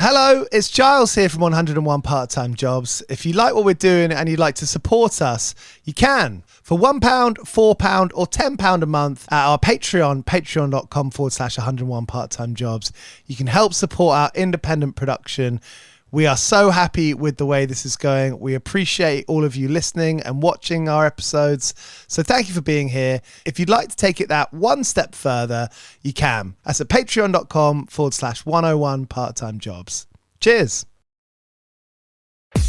Hello, it's Giles here from 101 Part-Time Jobs. If you like what we're doing and you'd like to support us, you can. For £1, £4 or £10 a month at our Patreon, patreon.com/101 Part-Time Jobs. You can help support our independent production. We are so happy with the way this is going. We appreciate all of you listening and watching our episodes. So thank you for being here. If you'd like to take it that one step further, you can. That's at patreon.com/101 Part-Time Jobs. Cheers.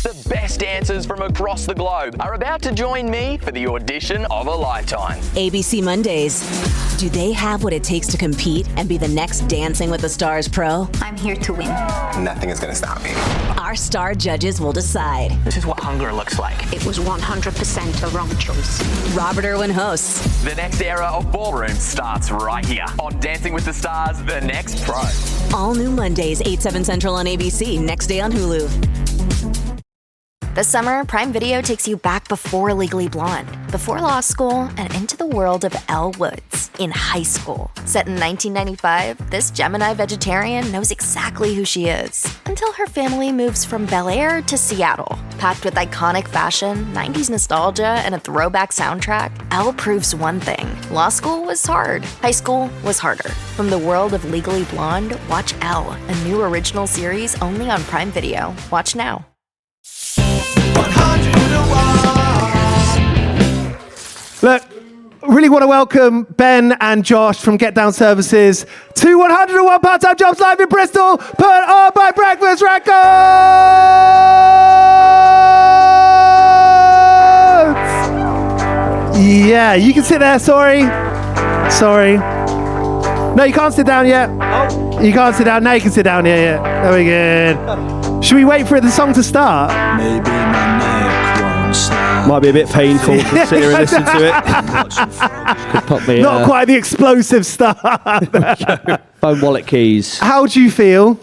The best dancers from across the globe are about to join me for the audition of a lifetime. ABC Mondays. Do they have what it takes to compete and be the next Dancing with the Stars pro? I'm here to win. Nothing is going to stop me. Our star judges will decide. This is what hunger looks like. It was 100% the wrong choice. Robert Irwin hosts. The next era of ballroom starts right here on Dancing with the Stars, The Next Pro. All new Mondays, 8, 7 Central on ABC, next day on Hulu. This summer, Prime Video takes you back before Legally Blonde, before law school, and into the world of Elle Woods in high school. Set in 1995, this Gemini vegetarian knows exactly who she is until her family moves from Bel Air to Seattle. Packed with iconic fashion, 90s nostalgia, and a throwback soundtrack, Elle proves one thing. Law school was hard. High school was harder. From the world of Legally Blonde, watch Elle, a new original series only on Prime Video. Watch now. 101. Look, really want to welcome Ben and Josh from Getdown Services to 101 Part-Time Jobs live in Bristol, put on by Breakfast Records! Yeah, you can sit there, sorry. No, you can't sit down yet. Oh. You can't sit down, now you can sit down, yeah. Very good. Should we wait for the song to start? Maybe my neck won't stop. Might be a bit painful to sit here and listen to it. Could pop me. Not quite the explosive start. Phone, wallet, keys. How do you feel?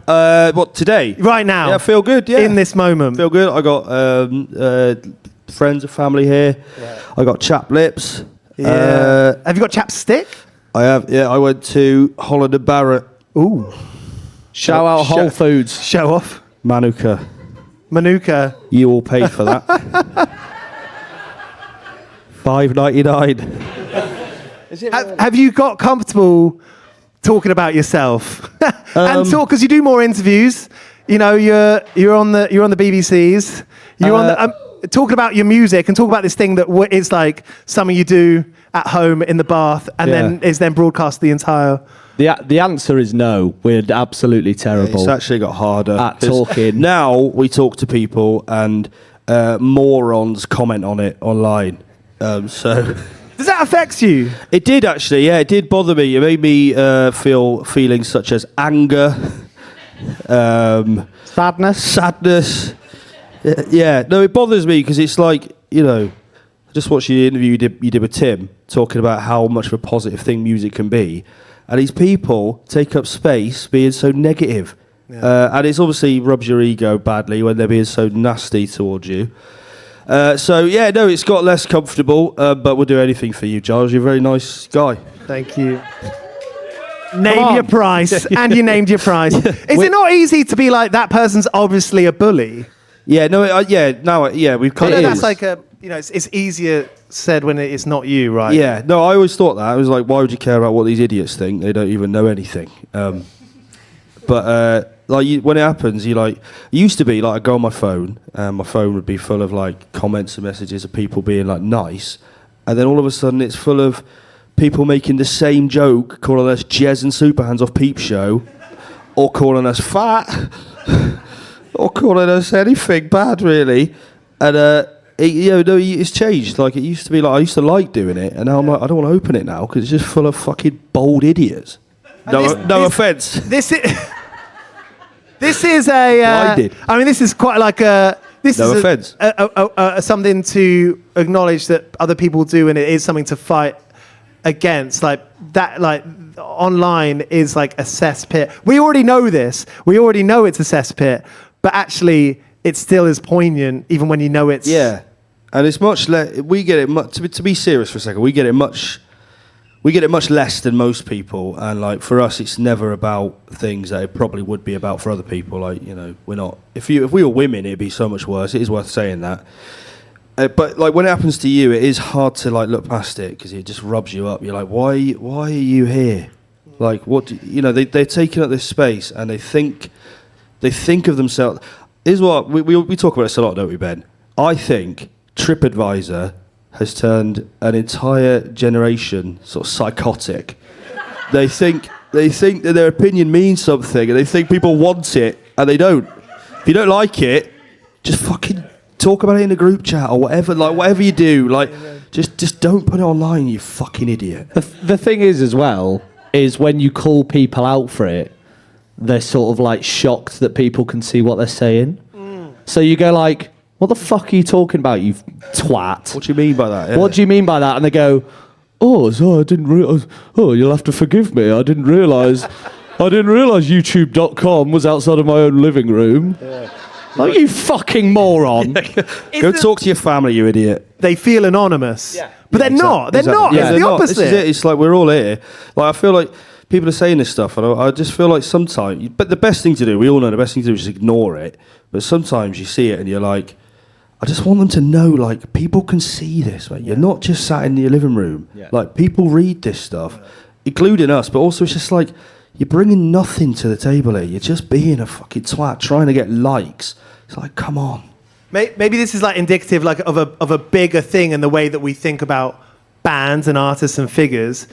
What, today? Right now. Yeah, I feel good, yeah. In this moment. Feel good. I got friends and family here. Yeah. I got chapped lips. Yeah. Have you got chapstick? I have, yeah. I went to Holland and Barrett. Ooh. Shout out Whole Foods. Show off. Manuka. You all paid for that. $5.99. Have you got comfortable talking about yourself? And talk, because you do more interviews. You know, you're on the BBCs. You're on the talking about your music and talk about this thing that is like something you do at home in the bath and then is then broadcast the entire. The answer is no. We're absolutely terrible. It's actually got harder at talking. Now we talk to people and morons comment on it online. So does that affect you? It did actually. Yeah, it did bother me. It made me feel feelings such as anger, sadness. Yeah, no, it bothers me because it's like, you know, I just watched the interview you did with Tim talking about how much of a positive thing music can be. And these people take up space being so negative. Yeah. And it's obviously rubs your ego badly when they're being so nasty towards you. So, yeah, no, it's got less comfortable, but we'll do anything for you, Giles. You're a very nice guy. Thank you. Name your price, and you named your price. Is it not easy to be like, that person's obviously a bully? Yeah, no, we've kind of. That's like it's easier said when it's not you, right? Yeah, no, I always thought that. I was like, why would you care about what these idiots think? They don't even know anything. But when it happens, it used to be like I go on my phone, and my phone would be full of like comments and messages of people being like nice, and then all of a sudden it's full of people making the same joke, calling us Jez and Superhands off Peep Show, or calling us fat. Or calling us anything bad, really. And, it's changed. Like, it used to be like, I used to like doing it, and now I'm like, I don't want to open it now, because it's just full of fucking bold idiots. No offence. This is a... this is quite like a... No offence. Something to acknowledge that other people do, and it is something to fight against. Like, that, like... Online is like a cesspit. We already know this. We already know it's a cesspit, but actually it still is poignant even when you know it's... Yeah, and it's much less... We get it... To be serious for a second, we get it much we get it much less than most people, and like for us, it's never about things that it probably would be about for other people. Like, you know, we're not. If we were women, it'd be so much worse. It is worth saying that. But like when it happens to you, it is hard to like look past it because it just rubs you up. You're like, why are you here? Like, what you know? They're taking up this space, and they think of themselves. Is what we talk about this a lot, don't we, Ben? I think TripAdvisor has turned an entire generation sort of psychotic. They think that their opinion means something, and they think people want it, and they don't. If you don't like it, just fucking talk about it in a group chat or whatever. Like whatever you do, like just don't put it online, you fucking idiot. The thing is, as well, is when you call people out for it, they're sort of like shocked that people can see what they're saying. So you go like, what the fuck are you talking about, you twat? What do you mean by that? Yeah. What do you mean by that? And they go, oh, so I didn't realise. Oh, you'll have to forgive me. I didn't realise YouTube.com was outside of my own living room. Yeah. Oh, you fucking moron. Go talk to your family, you idiot. They feel anonymous. Yeah. But they're not. They're not. Yeah, it's the opposite. This is it. It's like we're all here. Like I feel like people are saying this stuff, and I just feel like sometimes... But the best thing to do, we all know the best thing to do is just ignore it. But sometimes you see it and you're like... I just want them to know, like, people can see this, right? You're not just sat in your living room. Yeah. Like, people read this stuff, including us, but also it's just like, you're bringing nothing to the table here. You're just being a fucking twat, trying to get likes. It's like, come on. Maybe this is, like, indicative, like, of a bigger thing in the way that we think about bands and artists and figures.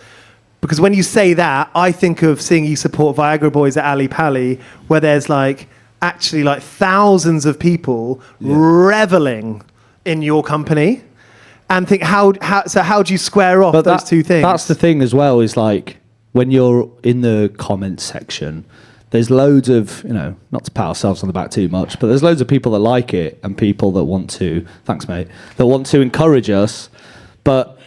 Because when you say that, I think of seeing you support Viagra Boys at Ali Pali, where there's, like... actually like thousands of people reveling in your company, and think how do you square off those two things? That's the thing as well, is like when you're in the comments section, there's loads of, you know, not to pat ourselves on the back too much, but there's loads of people that like it and people that want to, thanks mate, that want to encourage us, but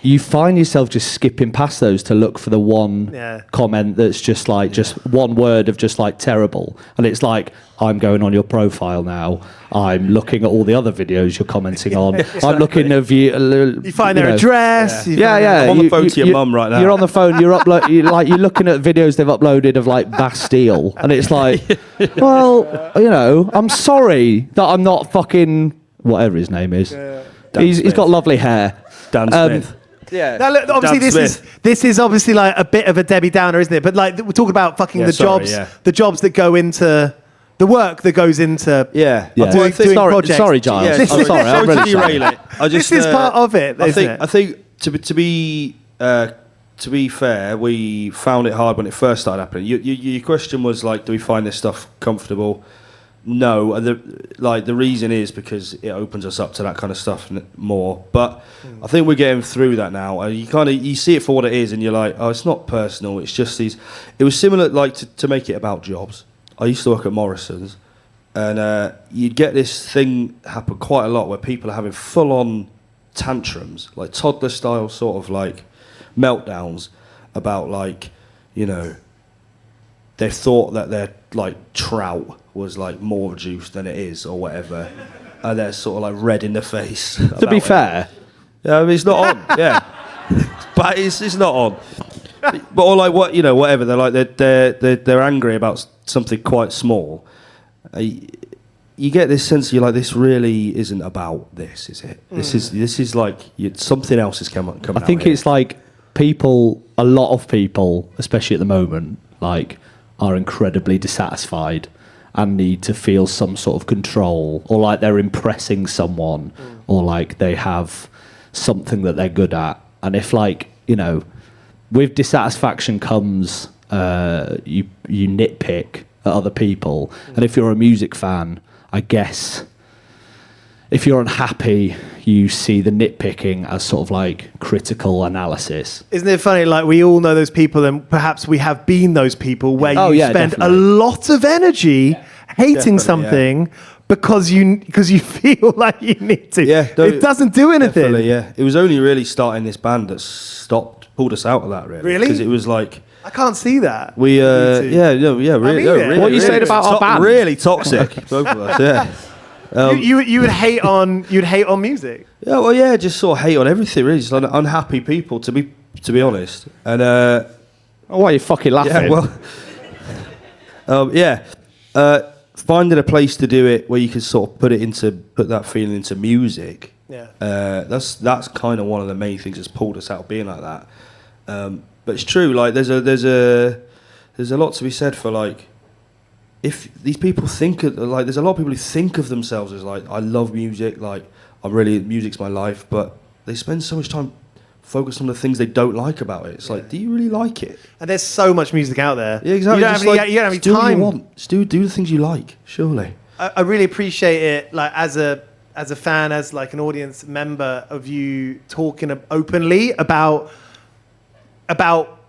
you find yourself just skipping past those to look for the one comment that's just like, just one word of just like terrible. And it's like, I'm going on your profile now. I'm looking at all the other videos you're commenting on. I'm looking at you find their address. I'm on the phone to your mum right now. You're on the phone. You're looking at videos they've uploaded of like Bastille, and it's like, well, you know, I'm sorry that I'm not fucking whatever his name is. He's got lovely hair. Dan Smith. Yeah. Now, look, obviously, this is obviously like a bit of a Debbie Downer, isn't it? But like we're talking about fucking the jobs that go into the work that goes into doing projects. Sorry, Giles. Yeah, I'm sorry. I'm really sorry. This is part of it. I think to be fair, we found it hard when it first started happening. Your question was like, do we find this stuff comfortable? No, and the reason is because it opens us up to that kind of stuff more. But I think we're getting through that now. And you see it for what it is, and you're like, oh, it's not personal. It's just these. It was similar, like to make it about jobs. I used to work at Morrison's, and you'd get this thing happen quite a lot where people are having full-on tantrums, like toddler style, sort of like meltdowns about like, you know, they thought that their like trout was like more juice than it is or whatever, and they're sort of like red in the face. To be fair, yeah, I mean, it's not on. Yeah, but it's not on. But or like what, you know, whatever. They're like they're angry about something quite small. You get this sense you're like, this really isn't about this, is it? This is like something else is coming. I think out it's here. Like a lot of people, especially at the moment, like are incredibly dissatisfied and need to feel some sort of control, or like they're impressing someone, or like they have something that they're good at. And if, like, you know, with dissatisfaction comes you nitpick at other people. And if you're a music fan, I guess if you're unhappy, you see the nitpicking as sort of like critical analysis. Isn't it funny? Like, we all know those people, and perhaps we have been those people where you spend a lot of energy hating something because you feel like you need to. Yeah, it doesn't do anything. Definitely, yeah. It was only really starting this band that pulled us out of that, really. Really? Because it was like, I can't see that. We really. What are you saying about our band? Really toxic, both of us. Yeah. You would hate on music. Yeah, well, yeah, just sort of hate on everything, really. Just like unhappy people. To be to be honest. And why are you fucking laughing? finding a place to do it where you can sort of put that feeling into music. Yeah. That's kind of one of the main things that's pulled us out being like that. But it's true. Like there's a lot to be said for like if these people think of, like there's a lot of people who think of themselves as like I love music, like music's my life, but they spend so much time focused on the things they don't like about it. It's like, do you really like it? And there's so much music out there. Yeah, exactly. You don't have any time. What you want. Just do the things you like. Surely. I really appreciate it. Like as a fan, as like an audience member of you talking openly about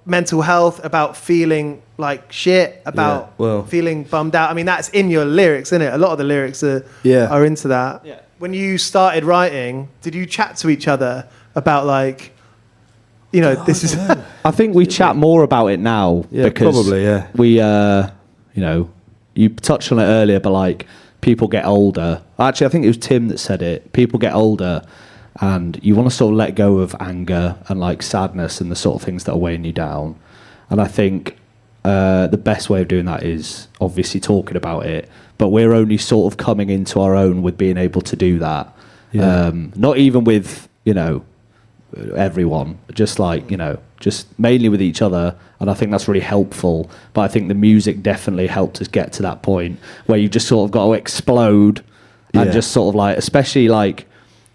mental health, about feeling like shit, about feeling bummed out. I mean, that's in your lyrics, isn't it? A lot of the lyrics are into that. Yeah. When you started writing, did you chat to each other about like, you know, this is... I think we chat more about it now because probably, we, you know, you touched on it earlier, but like people get older. Actually, I think it was Tim that said it. People get older and you want to sort of let go of anger and like sadness and the sort of things that are weighing you down. And I think the best way of doing that is obviously talking about it, but we're only sort of coming into our own with being able to do that. Yeah. Not even with, you know, everyone, just like, you know, just mainly with each other. And I think that's really helpful. But I think the music definitely helped us get to that point where you just sort of got to explode and just sort of like, especially like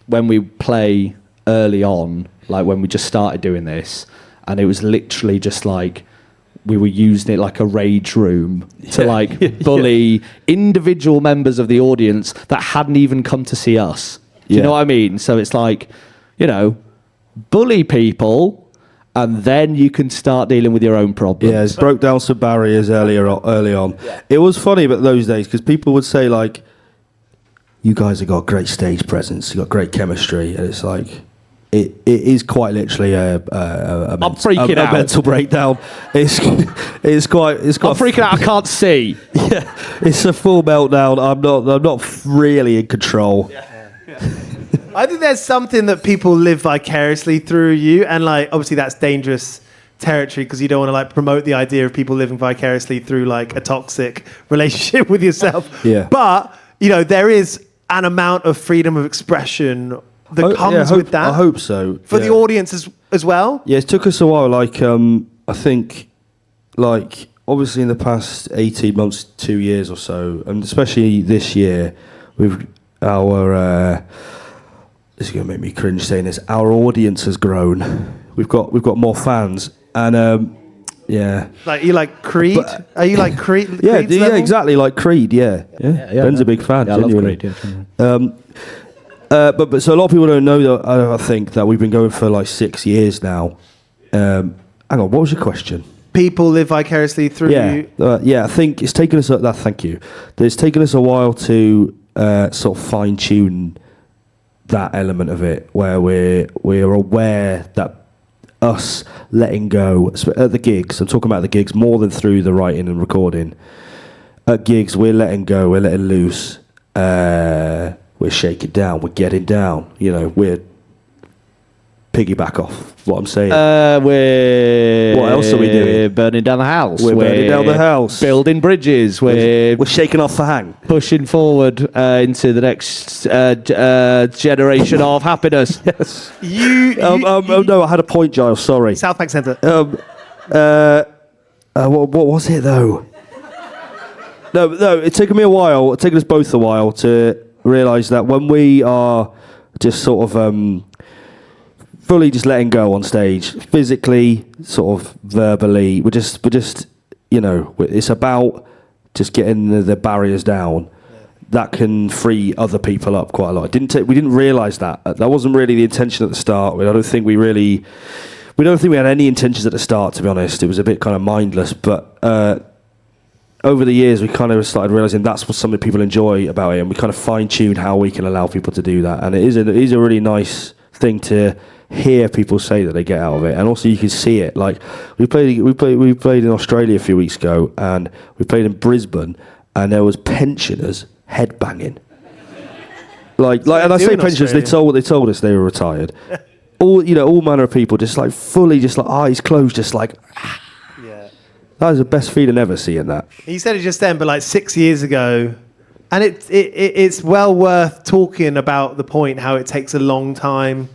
when we play early on, like when we just started doing this, and it was literally just like we were using it like a rage room to like bully individual members of the audience that hadn't even come to see us. Do you know what I mean? So it's like, you know, bully people and then you can start dealing with your own problems. Yeah, it broke down some barriers early on. Yeah. It was funny about those days because people would say like, you guys have got great stage presence, you've got great chemistry, and it's like it is quite literally a mental breakdown. It's quite. I'm freaking out. I can't see. Yeah, it's a full meltdown. I'm not really in control. Yeah. I think there's something that people live vicariously through you, and like obviously that's dangerous territory because you don't want to like promote the idea of people living vicariously through like a toxic relationship with yourself. Yeah. But you know there is an amount of freedom of expression that comes with that. I hope so. For the audience as well. Yeah, it took us a while. Like I think, like obviously in the past 18 months, 2 years or so, and especially this year, we've our. This is going to make me cringe saying this. Our audience has grown. We've got more fans, and Like you like Creed? Are you like Creed? Yeah, exactly like Creed. Yeah. Ben's a big fan. Yeah, I love Creed. Yeah. But so a lot of people don't know that. I think that we've been going for like 6 years now. Hang on, what was your question? People live vicariously through you. I think it's taken us. Thank you. It's taken us a while to sort of fine tune that element of it, where we're aware that us letting go at the gigs. I'm talking about the gigs more than through the writing and recording. At gigs, we're letting go. We're letting loose. We're shaking down. We're getting down. You know, we're piggyback off what I'm saying. What else are we doing? Burning down the house. We're burning down the house. Building bridges. We're shaking off the hang. Pushing forward into the next generation of happiness. Yes. No, I had a point, Giles. Sorry. South Bank Centre. What was it though? No. It's taken me a while. It's taken us both a while to realise that when we are just sort of fully just letting go on stage, physically, sort of verbally, we're just you know, it's about just getting the barriers down. That can free other people up quite a lot. We didn't realise that. That wasn't really the intention at the start. I don't think we had any intentions at the start, to be honest. It was a bit kind of mindless, but over the years we kind of started realising that's what some of the people enjoy about it, and we kind of fine-tuned how we can allow people to do that. And it is a really nice thing to hear people say that they get out of it, and also you can see it. Like we played in Australia a few weeks ago, and we played in Brisbane, and there was pensioners headbanging. And I say pensioners, they told us they were retired. all manner of people just like fully just like eyes closed, just like. Yeah. That was the best feeling ever, seeing that. He said it just then, but like 6 years ago, and it's well worth talking about the point how it takes a long time,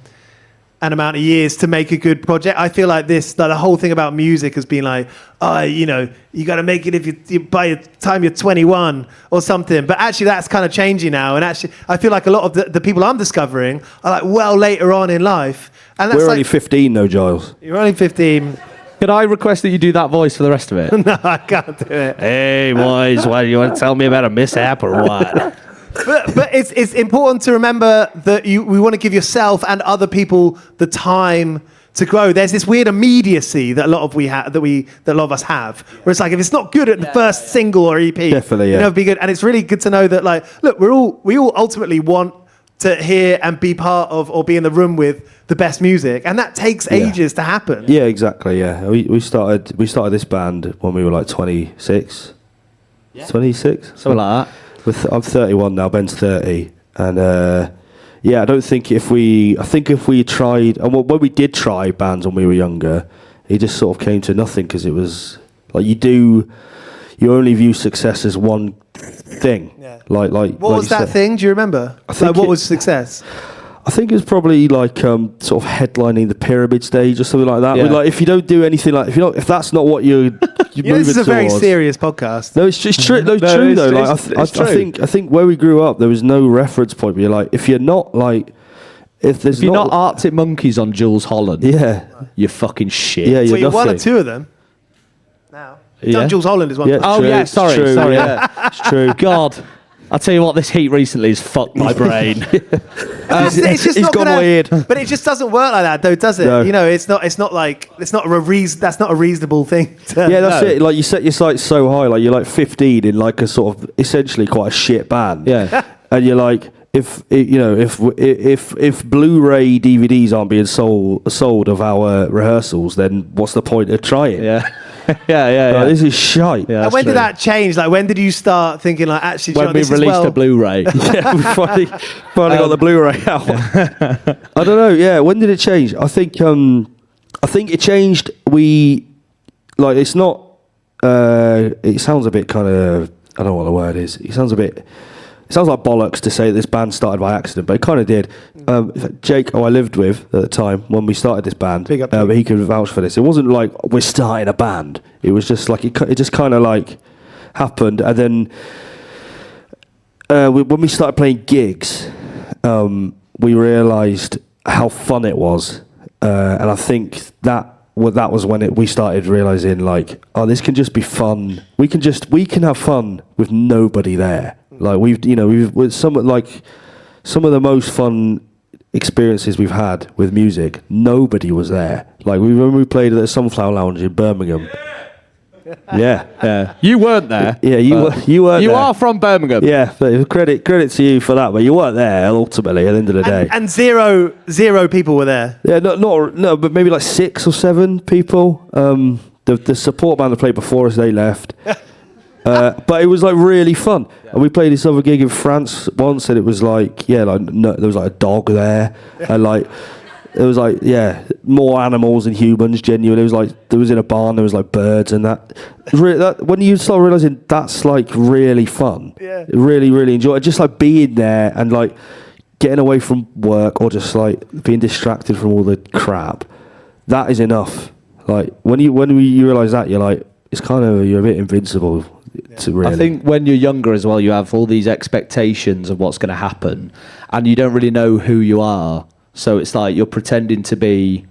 an amount of years to make a good project. I feel like the whole thing about music has been like, you got to make it if you by the time you're 21 or something. But actually, that's kind of changing now. And actually, I feel like a lot of the people I'm discovering are like well later on in life. And that's We're only 15 though, Giles. You're only 15. Could I request that you do that voice for the rest of it? No, I can't do it. Hey, boys, what, you want to tell me about a mishap or what? But it's important to remember that we want to give yourself and other people the time to grow. There's this weird immediacy that a lot of us have, where it's like if it's not good at the first single or EP, definitely, it'll be good. And it's really good to know that, like, look, we all ultimately want to hear and be part of or be in the room with the best music, and that takes ages to happen. Yeah, exactly. Yeah, we started this band when we were like 26, 26, Something like that. I'm 31 now. Ben's 30, and I don't think if we tried, and when we did try bands when we were younger, it just sort of came to nothing because it was like you only view success as one thing. Yeah. Like what was that thing? Do you remember? I think what was success? I think it was probably like sort of headlining the pyramid stage or something like that. Yeah. Like if you don't do anything like if that's not what you're moving this is a towards. very serious podcast. No, it's just true. No, it's true though. Like I think where we grew up, there was no reference point. Where you're like, if you're not like, if you're not Arctic Monkeys on Jules Holland, you're fucking shit. Yeah, you're one or two of them. Now, Jules Holland is one. Yeah, oh true, yeah, sorry. Yeah, it's true. God. I'll tell you what, this heat recently has fucked my brain. It's just he's not gone weird. But it just doesn't work like that, though, does it? No. It's not that's not a reasonable thing. That's it. Like you set your sights so high, like you're like 15 in like a sort of essentially quite a shit band. Yeah, and you're like, if Blu-ray DVDs aren't being sold of our rehearsals, then what's the point of trying? Yeah. Yeah. This is shite. And when did that change? Like, when did you start thinking, like, actually, when we released a Blu-ray? Yeah, we finally got the Blu-ray out. I don't know. Yeah, when did it change? I think it changed. It's not. It sounds a bit kind of. I don't know what the word is. It sounds like bollocks to say this band started by accident, but it kind of did. Jake, who I lived with at the time when we started this band, Big up, he could vouch for this. It wasn't like we're starting a band. It was just like it just kind of like happened. And then when we started playing gigs, we realised how fun it was, and I think that was when we started realising like, oh, this can just be fun. We can have fun with nobody there. Like we've some of the most fun experiences we've had with music. Nobody was there. Like when we played at the Sunflower Lounge in Birmingham. Yeah. You weren't there. Yeah, you weren't. You there. are from Birmingham. Yeah, but credit to you for that. But you weren't there ultimately. At the end of the day. And zero people were there. Yeah, no, but maybe like 6 or 7 people. The support band that played before us, they left. But it was like really fun. And we played this other gig in France once, and it was like, there was like a dog there, and like there was like more animals than humans. Genuinely, it was like there was in a barn, there was like birds and that. When you start realizing that's like really fun, really really enjoy it. Just like being there and like getting away from work or just like being distracted from all the crap. That is enough. Like when you realize that, you're like, it's kind of, you're a bit invincible. Really. I think when you're younger as well, you have all these expectations of what's going to happen, and you don't really know who you are. So it's like you're pretending to be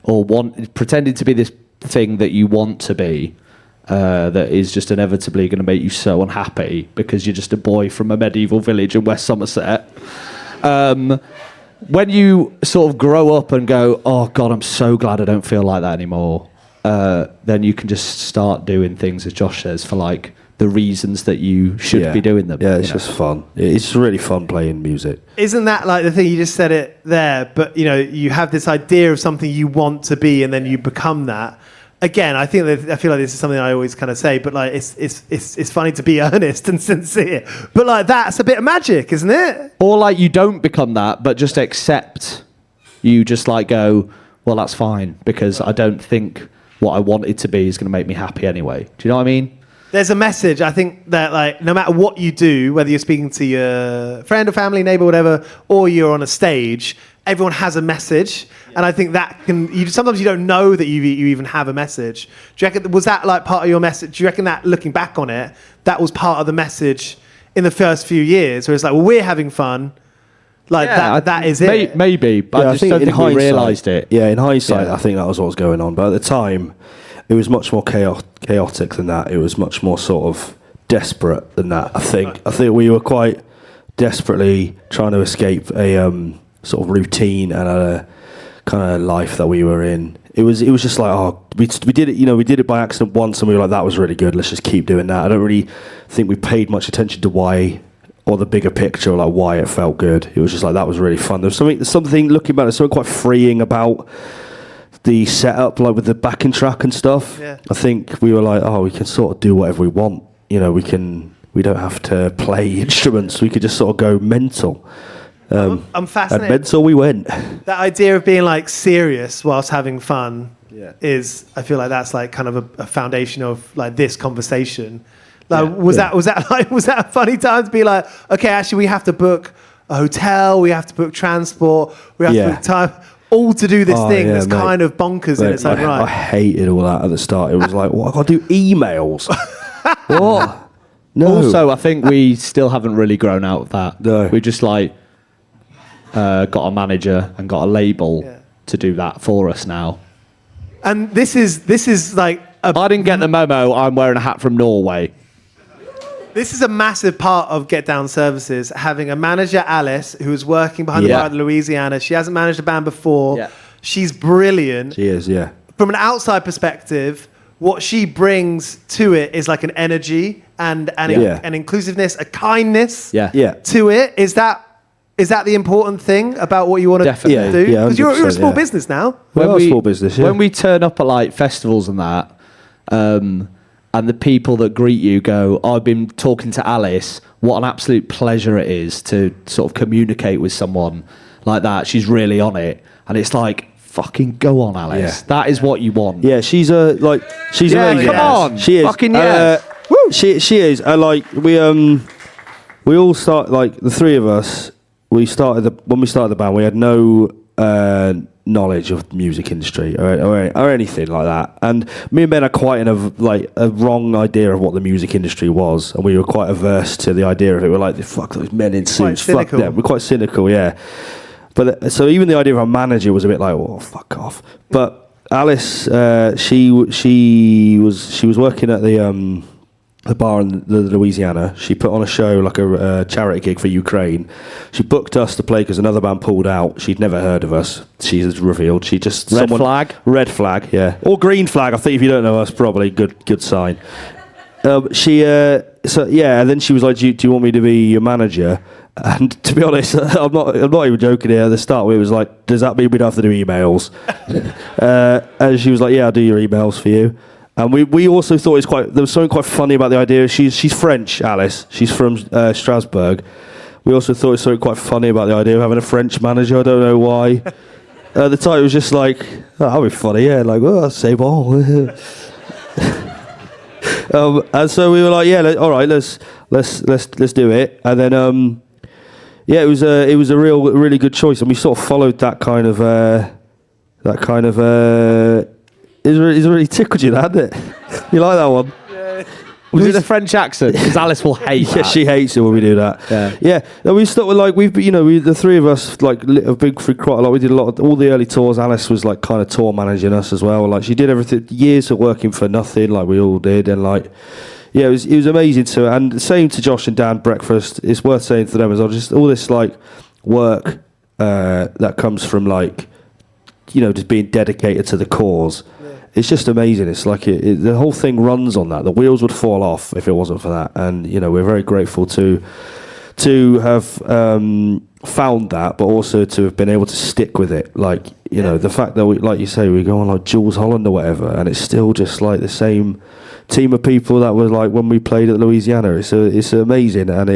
this thing that you want to be, that is just inevitably going to make you so unhappy because you're just a boy from a medieval village in West Somerset. When you sort of grow up and go, oh God, I'm so glad I don't feel like that anymore, then you can just start doing things, as Josh says, for like the reasons that you should be doing them. Yeah, it's just fun. It's really fun playing music. Isn't that like the thing, you just said it there, but you have this idea of something you want to be and then you become that. Again, I feel like this is something I always kind of say, but like it's funny to be earnest and sincere. But like that's a bit of magic, isn't it? Or like you don't become that, but just accept you just like go, well, that's fine, because I don't think what I want it to be is going to make me happy anyway. Do you know what I mean? There's a message, I think, that like no matter what you do, whether you're speaking to your friend or family, neighbor, whatever, or you're on a stage, everyone has a message. And I think that sometimes you don't know that you even have a message. Do you reckon, was that like part of your message? Do you reckon that, looking back on it, that was part of the message in the first few years, where it's like, well, we're having fun. Like that is it. Maybe, but I just don't think we realised it. Yeah, in hindsight, I think that was what was going on. But at the time, it was much more chaotic than that. It was much more sort of desperate than that. I think we were quite desperately trying to escape a sort of routine and a kind of life that we were in. It was just like, we did it. We did it by accident once, and we were like, that was really good. Let's just keep doing that. I don't really think we paid much attention to why, or the bigger picture, like why it felt good. It was just like, that was really fun. There's something looking back, there's something quite freeing about the setup, like with the backing track and stuff. Yeah. I think we were like, we can sort of do whatever we want. We don't have to play instruments. We could just sort of go mental. I'm fascinated. And mental we went. That idea of being like serious whilst having fun is, I feel like that's like kind of a foundation of like this conversation. Like, was that a funny time to be like, okay, actually we have to book a hotel, we have to book transport, we have to book time, all to do this thing that's kind of bonkers in its own right. I hated all that at the start. It was like, what, I've got to do emails. What? No. Also, I think we still haven't really grown out of that. No. We just like got a manager and got a label to do that for us now. And this is like I didn't get the memo. I'm wearing a hat from Norway. This is a massive part of Getdown Services, having a manager, Alice, who is working behind the bar in Louisiana. She hasn't managed a band before. Yeah. She's brilliant. She is, yeah. From an outside perspective, what she brings to it is like an energy and an inclusiveness, a kindness to it. Is that the important thing about what you want to do? Because you're a small business now. We're a small business, When we turn up at like festivals and that, and the people that greet you go, I've been talking to Alice, what an absolute pleasure it is to sort of communicate with someone like that. She's really on it. And it's like, fucking go on, Alice. Yeah. That is what you want. Yeah, she's amazing. Come on. She is. Fucking yeah. She is. Like, we all start, like, the three of us, when we started the band, we had no knowledge of the music industry or anything like that, and me and Ben are quite in a wrong idea of what the music industry was, and we were quite averse to the idea of it. We're like, fuck those men in suits, fuck them. We're quite cynical, yeah. But so even the idea of a manager was a bit like, well, fuck off. But Alice, she was working at the bar in Louisiana. She put on a show, like a charity gig for Ukraine. She booked us to play because another band pulled out. She'd never heard of us. She's revealed. She just red flag, yeah, or green flag. I think if you don't know us, probably good sign. And then she was like, do you want me to be your manager? And to be honest, I'm not even joking here. At the start, we was like, does that mean we don't have to do emails? And she was like, yeah, I'll do your emails for you. And we also thought there was something quite funny about the idea. She's French, Alice. She's from Strasbourg. We also thought it was something quite funny about the idea of having a French manager. I don't know why. At the time, it was just like, that'd be funny, yeah. Like, c'est bon. And so we were like, yeah, all right, let's do it. And then, it was a really good choice, and we sort of followed that kind of. It's really tickled you, that, hasn't it? You like that one? Yeah. Was it a French accent? Because Alice will hate that. Yeah, she hates it when we do that. Yeah. No, we started like the three of us like have been through quite a lot. We did a lot of all the early tours. Alice was like kind of tour managing us as well. Like she did everything. Years of working for nothing, like we all did, and like. Yeah, it was amazing to, and same to Josh and Dan. Breakfast. It's worth saying to them as well. Just all this like work that comes from like, just being dedicated to the cause. Yeah. It's just amazing. It's like the whole thing runs on that. The wheels would fall off if it wasn't for that. And we're very grateful to have found that, but also to have been able to stick with it. Like the fact that we, like you say, we go on like Jules Holland or whatever, and it's still just like the same team of people that was like when we played at Louisiana. It's amazing, and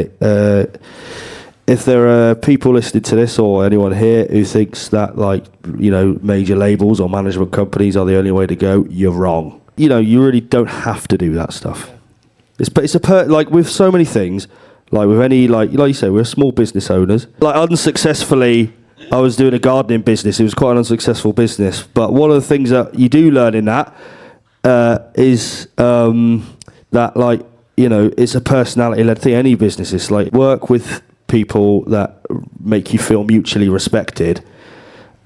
if there are people listening to this or anyone here who thinks that, like, you know, major labels or management companies are the only way to go, you're wrong. You know, you really don't have to do that stuff. Like with so many things, like with any, like you say, we're small business owners. Like unsuccessfly, I was doing a gardening business. It was quite an unsuccessful business. But one of the things that you do learn in that is that, like, you know, it's a personality-led thing. Any business is like work with people that make you feel mutually respected.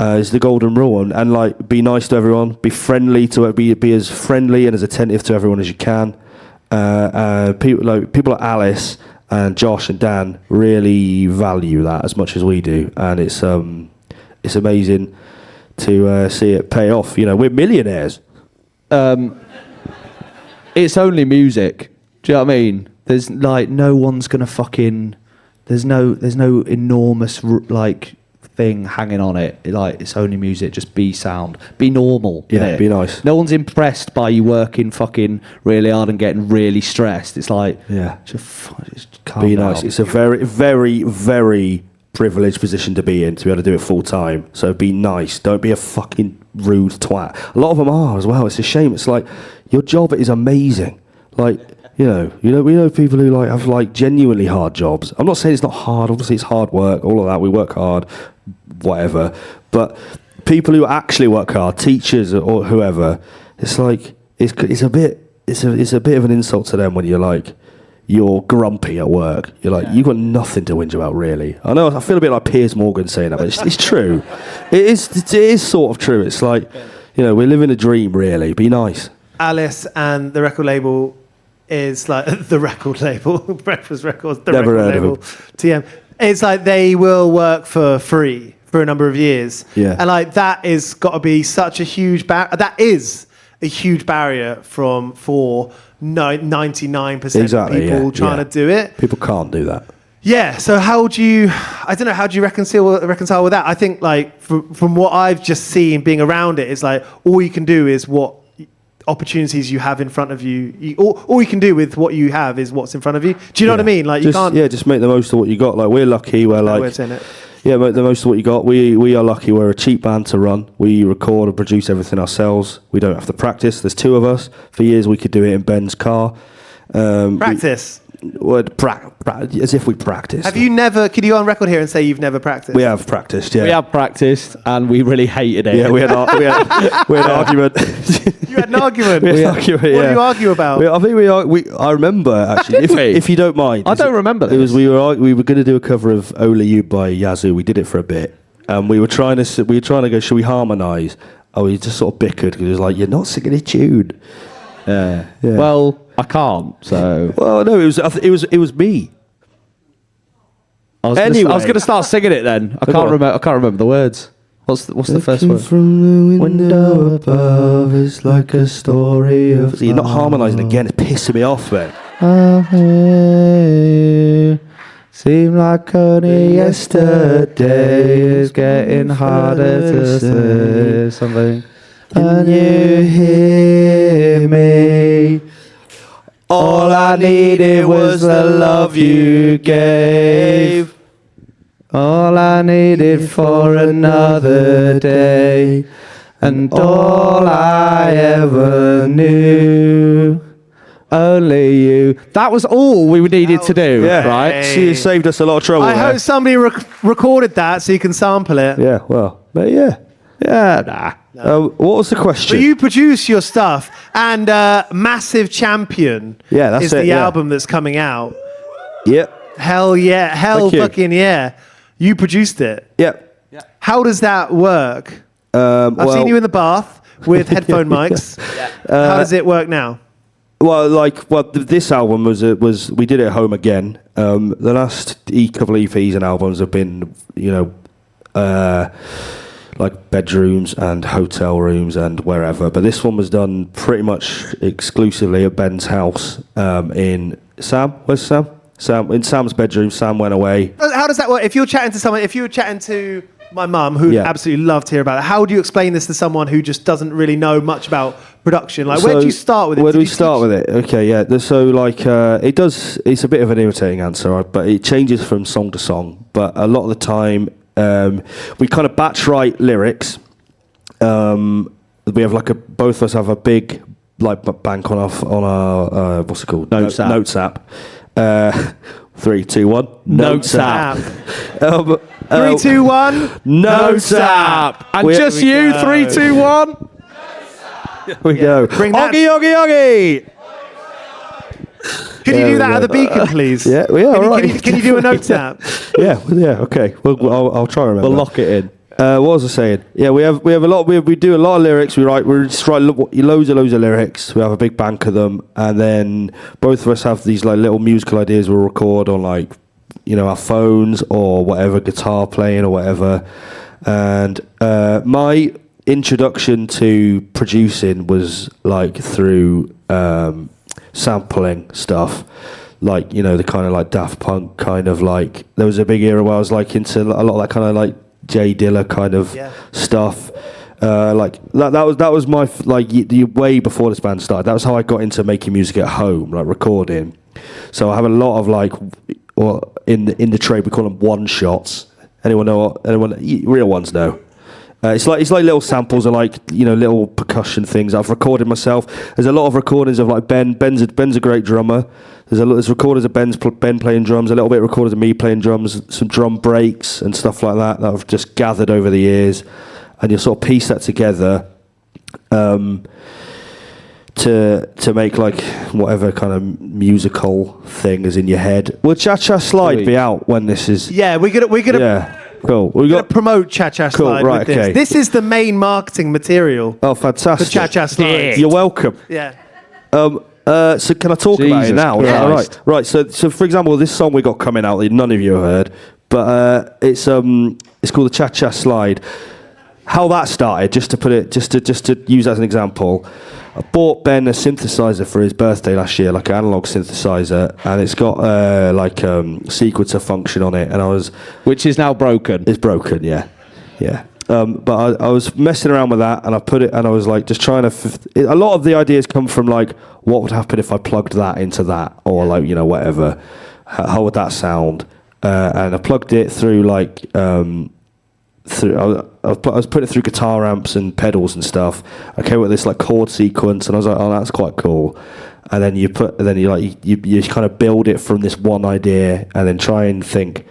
Is the golden rule, and like be nice to everyone, be friendly to be as friendly and as attentive to everyone as you can. People like Alice and Josh and Dan really value that as much as we do, and it's amazing to see it pay off. You know, we're millionaires. It's only music. Do you know what I mean? There's like no one's gonna fucking. There's no enormous like thing hanging on it. Like, it's only music. Just be sound. Be normal. Yeah, be nice. No one's impressed by you working fucking really hard and getting really stressed. It's like, yeah, just calm be down. nice. It's a very, very, very privileged position to be in, to be able to do it full time. So be nice. Don't be a fucking rude twat. A lot of them are as well. It's a shame. It's like, your job is amazing. Like, we know people who like have like genuinely hard jobs. I'm not saying it's not hard. Obviously, it's hard work. All of that. We work hard, whatever. But people who actually work hard, teachers or whoever, it's like it's a bit of an insult to them when you're grumpy at work. You're like, you've got nothing to whinge about, really. I know. I feel a bit like Piers Morgan saying that, but it's true. It is sort of true. It's like, we're living a dream, really. Be nice. Alice and the record label is like the record label, Breakfast Records, the Never record heard label, of TM. It's like they will work for free for a number of years. Yeah. And like that is got to be such a huge that is a huge barrier for 99% of people trying to do it. People can't do that. Yeah, so how do you reconcile with that? I think like from what I've just seen being around it, it's like all you can do is what opportunities you have in front of you. All you can do with what you have is what's in front of you. Do you know what I mean? Like you can't. Yeah, just make the most of what you got. Like we're lucky. We're like. Way of saying it. Yeah, make the most of what you got. We are lucky. We're a cheap band to run. We record and produce everything ourselves. We don't have to practice. There's two of us. For years we could do it in Ben's car. Practice. As if we practiced. Have you never? Could you go on record here and say you've never practiced? We have practiced. Yeah, we have practiced, and we really hated it. Yeah, we had an argument. You had an argument. We had an argument. What do you argue about? I think I remember actually. If you don't mind, I don't remember. It was we were going to do a cover of "Only You" by Yazoo. We did it for a bit, and we were trying to go. Should we harmonise? Oh, we just sort of bickered because it was like, you're not singing a tune. Yeah. Well, I can't. So. Well, no, it was me. I was going to start singing it then. I can't remember the words. What's the first word? From the window above is like a story of. So you're not harmonising again. It's pissing me off, man. Seemed like only yesterday. It's getting harder to say something. Can you hear me? All I needed was the love you gave. All I needed for another day. And all I ever knew. Only you. That was all we needed to do, right? She saved us a lot of trouble. I hope somebody recorded that so you can sample it. Yeah, well, but yeah. Yeah, nah. What was the question? But you produce your stuff, and Massive Champion is the album that's coming out. Yep. Hell yeah. Fucking yeah. You produced it. Yep. How does that work? I've seen you in the bath with headphone mics. How does it work now? This album was we did it at home again. The last couple of EPs and albums have been, like bedrooms and hotel rooms and wherever. But this one was done pretty much exclusively at Ben's house in Sam. Where's Sam? In Sam's bedroom. Sam went away. How does that work? If you were chatting to my mum, who'd absolutely love to hear about it, how do you explain this to someone who just doesn't really know much about production? Like, where do you start with it? Where do we start with it? Okay, yeah. So, it's a bit of an irritating answer, but it changes from song to song. but a lot of the time we kind of batch write lyrics. We have both of us have a big bank on our what's it called? Notes app. 3, 2, 1. Notes app. 3, 2, 1. Notes app. And just you, 3, 2, 1. Here we go. Bring that. Oggy. Can you do that at the Beacon, please? Yeah, all right. Can you do a notes app? Yeah, okay. Well, I'll try and remember. We'll lock it in. What was I saying? Yeah, we have a lot. We do a lot of lyrics. We just write loads of lyrics. We have a big bank of them, and then both of us have these little musical ideas. We'll record on our phones or whatever, guitar playing or whatever. And my introduction to producing was through sampling stuff. The kind of Daft Punk kind of there was a big era where I was into a lot of that kind of Jay Dilla kind of stuff. That was my way before this band started. That was how I got into making music at home, recording. So I have a lot of in the trade we call them one shots. Anyone real ones know? It's like little samples of little percussion things I've recorded myself. There's a lot of recordings of Ben. Ben's a great drummer. There's recordings of Ben playing drums, a little bit of recordings of me playing drums, some drum breaks and stuff like that I've just gathered over the years, and you sort of piece that together to make whatever kind of musical thing is in your head. Will Cha Cha Slide be out when this is? Yeah, we're gonna. Yeah. Cool. We're going to promote Cha Cha Slide right, with this. okay. This is the main marketing material. Oh, fantastic. For Cha Cha Slide. You're welcome. Yeah. So can I talk about it now? Yeah. Right. So for example, this song we got coming out that none of you have heard, but it's called the Cha Cha Slide. How that started, just to use as an example, I bought Ben a synthesizer for his birthday last year, an analog synthesizer, and it's got sequencer function on it, and which is now broken. It's broken, yeah. But I was messing around with that, and I put it, and I was just trying to. A lot of the ideas come from what would happen if I plugged that into that, or whatever. How would that sound? And I plugged it through I was putting it through guitar amps and pedals and stuff. I came up with this chord sequence, and I was like, oh, that's quite cool. And then you kind of build it from this one idea, and then try and think,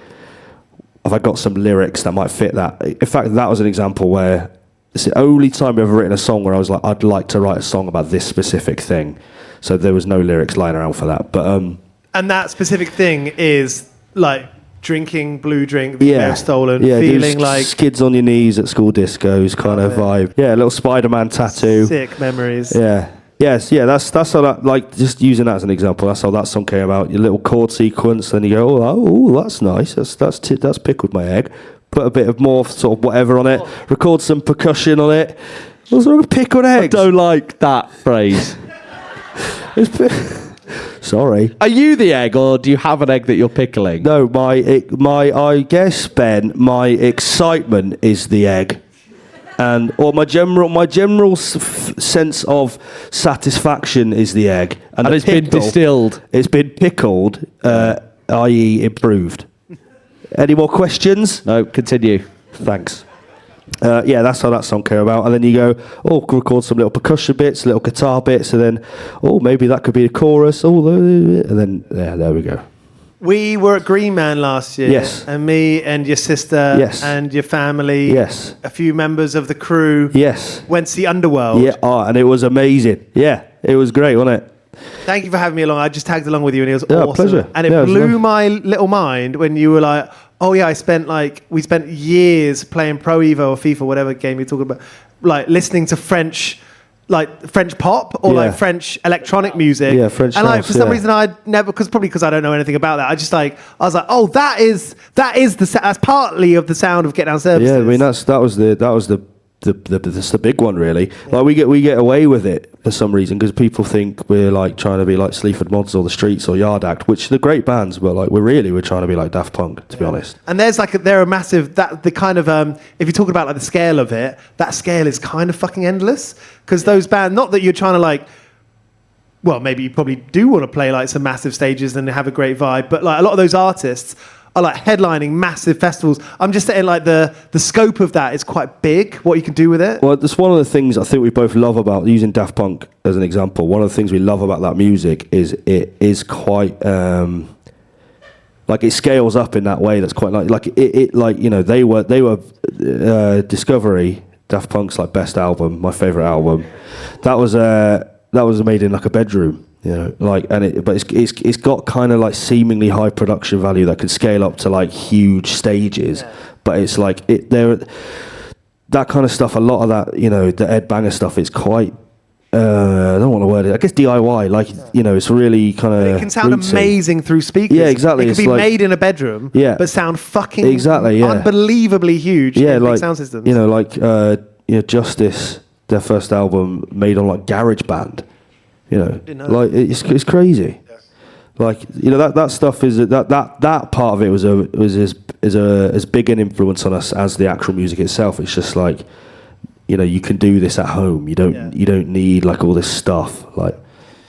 have I got some lyrics that might fit that? In fact, that was an example where it's the only time I've ever written a song where I was like, I'd like to write a song about this specific thing. So there was no lyrics lying around for that. But and that specific thing is drinking blue drink that you may have stolen, feeling skids on your knees at school discos kind of vibe. Yeah, a little Spider-Man tattoo. Sick memories. Yeah. Yes, that's how that, just using that as an example, that's how that song came about. Your little chord sequence, then you go, oh, that's nice. That's pickled my egg. Put a bit of more sort of whatever on it. Record some percussion on it. What's wrong with pickled eggs? I don't like that phrase. Sorry. Are you the egg, or do you have an egg that you're pickling? No, I guess, Ben, my excitement is the egg, or my general sense of satisfaction is the egg, and it's been distilled. It's been pickled, i.e., improved. Any more questions? No. Continue. Thanks. That's how that song came about. And then you go, record some little percussion bits, little guitar bits, and then, maybe that could be a chorus. And then, there we go. We were at Green Man last year. Yes. And me and your sister. Yes. And your family. Yes. A few members of the crew. Yes. Went to see Underworld. Yeah, and it was amazing. Yeah, it was great, wasn't it? Thank you for having me along. I just tagged along with you, and it was awesome. Pleasure. And it blew my little mind when you were like, oh yeah, we spent years playing Pro Evo or FIFA, whatever game you're talking about, listening to French pop or French electronic music. Yeah, French and house, for some reason I'd never, because I don't know anything about that. I was like, oh, that's partly of the sound of Getdown Services. Yeah, I mean that was the big one, really. Yeah. We get away with it for some reason because people think we're trying to be like Sleaford Mods or the Streets or Yard Act, which they're great bands, but we're trying to be like Daft Punk, to be honest. And they're a massive the kind of if you're talking about the scale of it, that scale is kind of fucking endless because those bands, not that you're trying to maybe you probably do want to play some massive stages and have a great vibe, but a lot of those artists are like headlining massive festivals. I'm just saying like the scope of that is quite big, what you can do with it. Well, that's one of the things I think we both love about using Daft Punk as an example. One of the things we love about that music is it is quite like it scales up in that way. That's quite like you know, they were Discovery, Daft Punk's like best album, my favorite album. That was made in like a bedroom. You know, like, but it's got kind of like seemingly high production value that can scale up to like huge stages, but it's like that kind of stuff. A lot of that, you know, the Ed Banger stuff is quite. I don't want to word it. I guess DIY, like, you know, it's really kind of. It can sound rootsy. Amazing through speakers. Yeah, exactly. It can be made in a bedroom, but sound fucking unbelievably huge. Yeah, in like big sound systems. You know, like Justice, their first album made on like GarageBand. You know, like it's crazy. Yeah. Like, you know, that stuff is that part of it was as big an influence on us as the actual music itself. It's just like, you know, you can do this at home. You don't need like all this stuff. Like,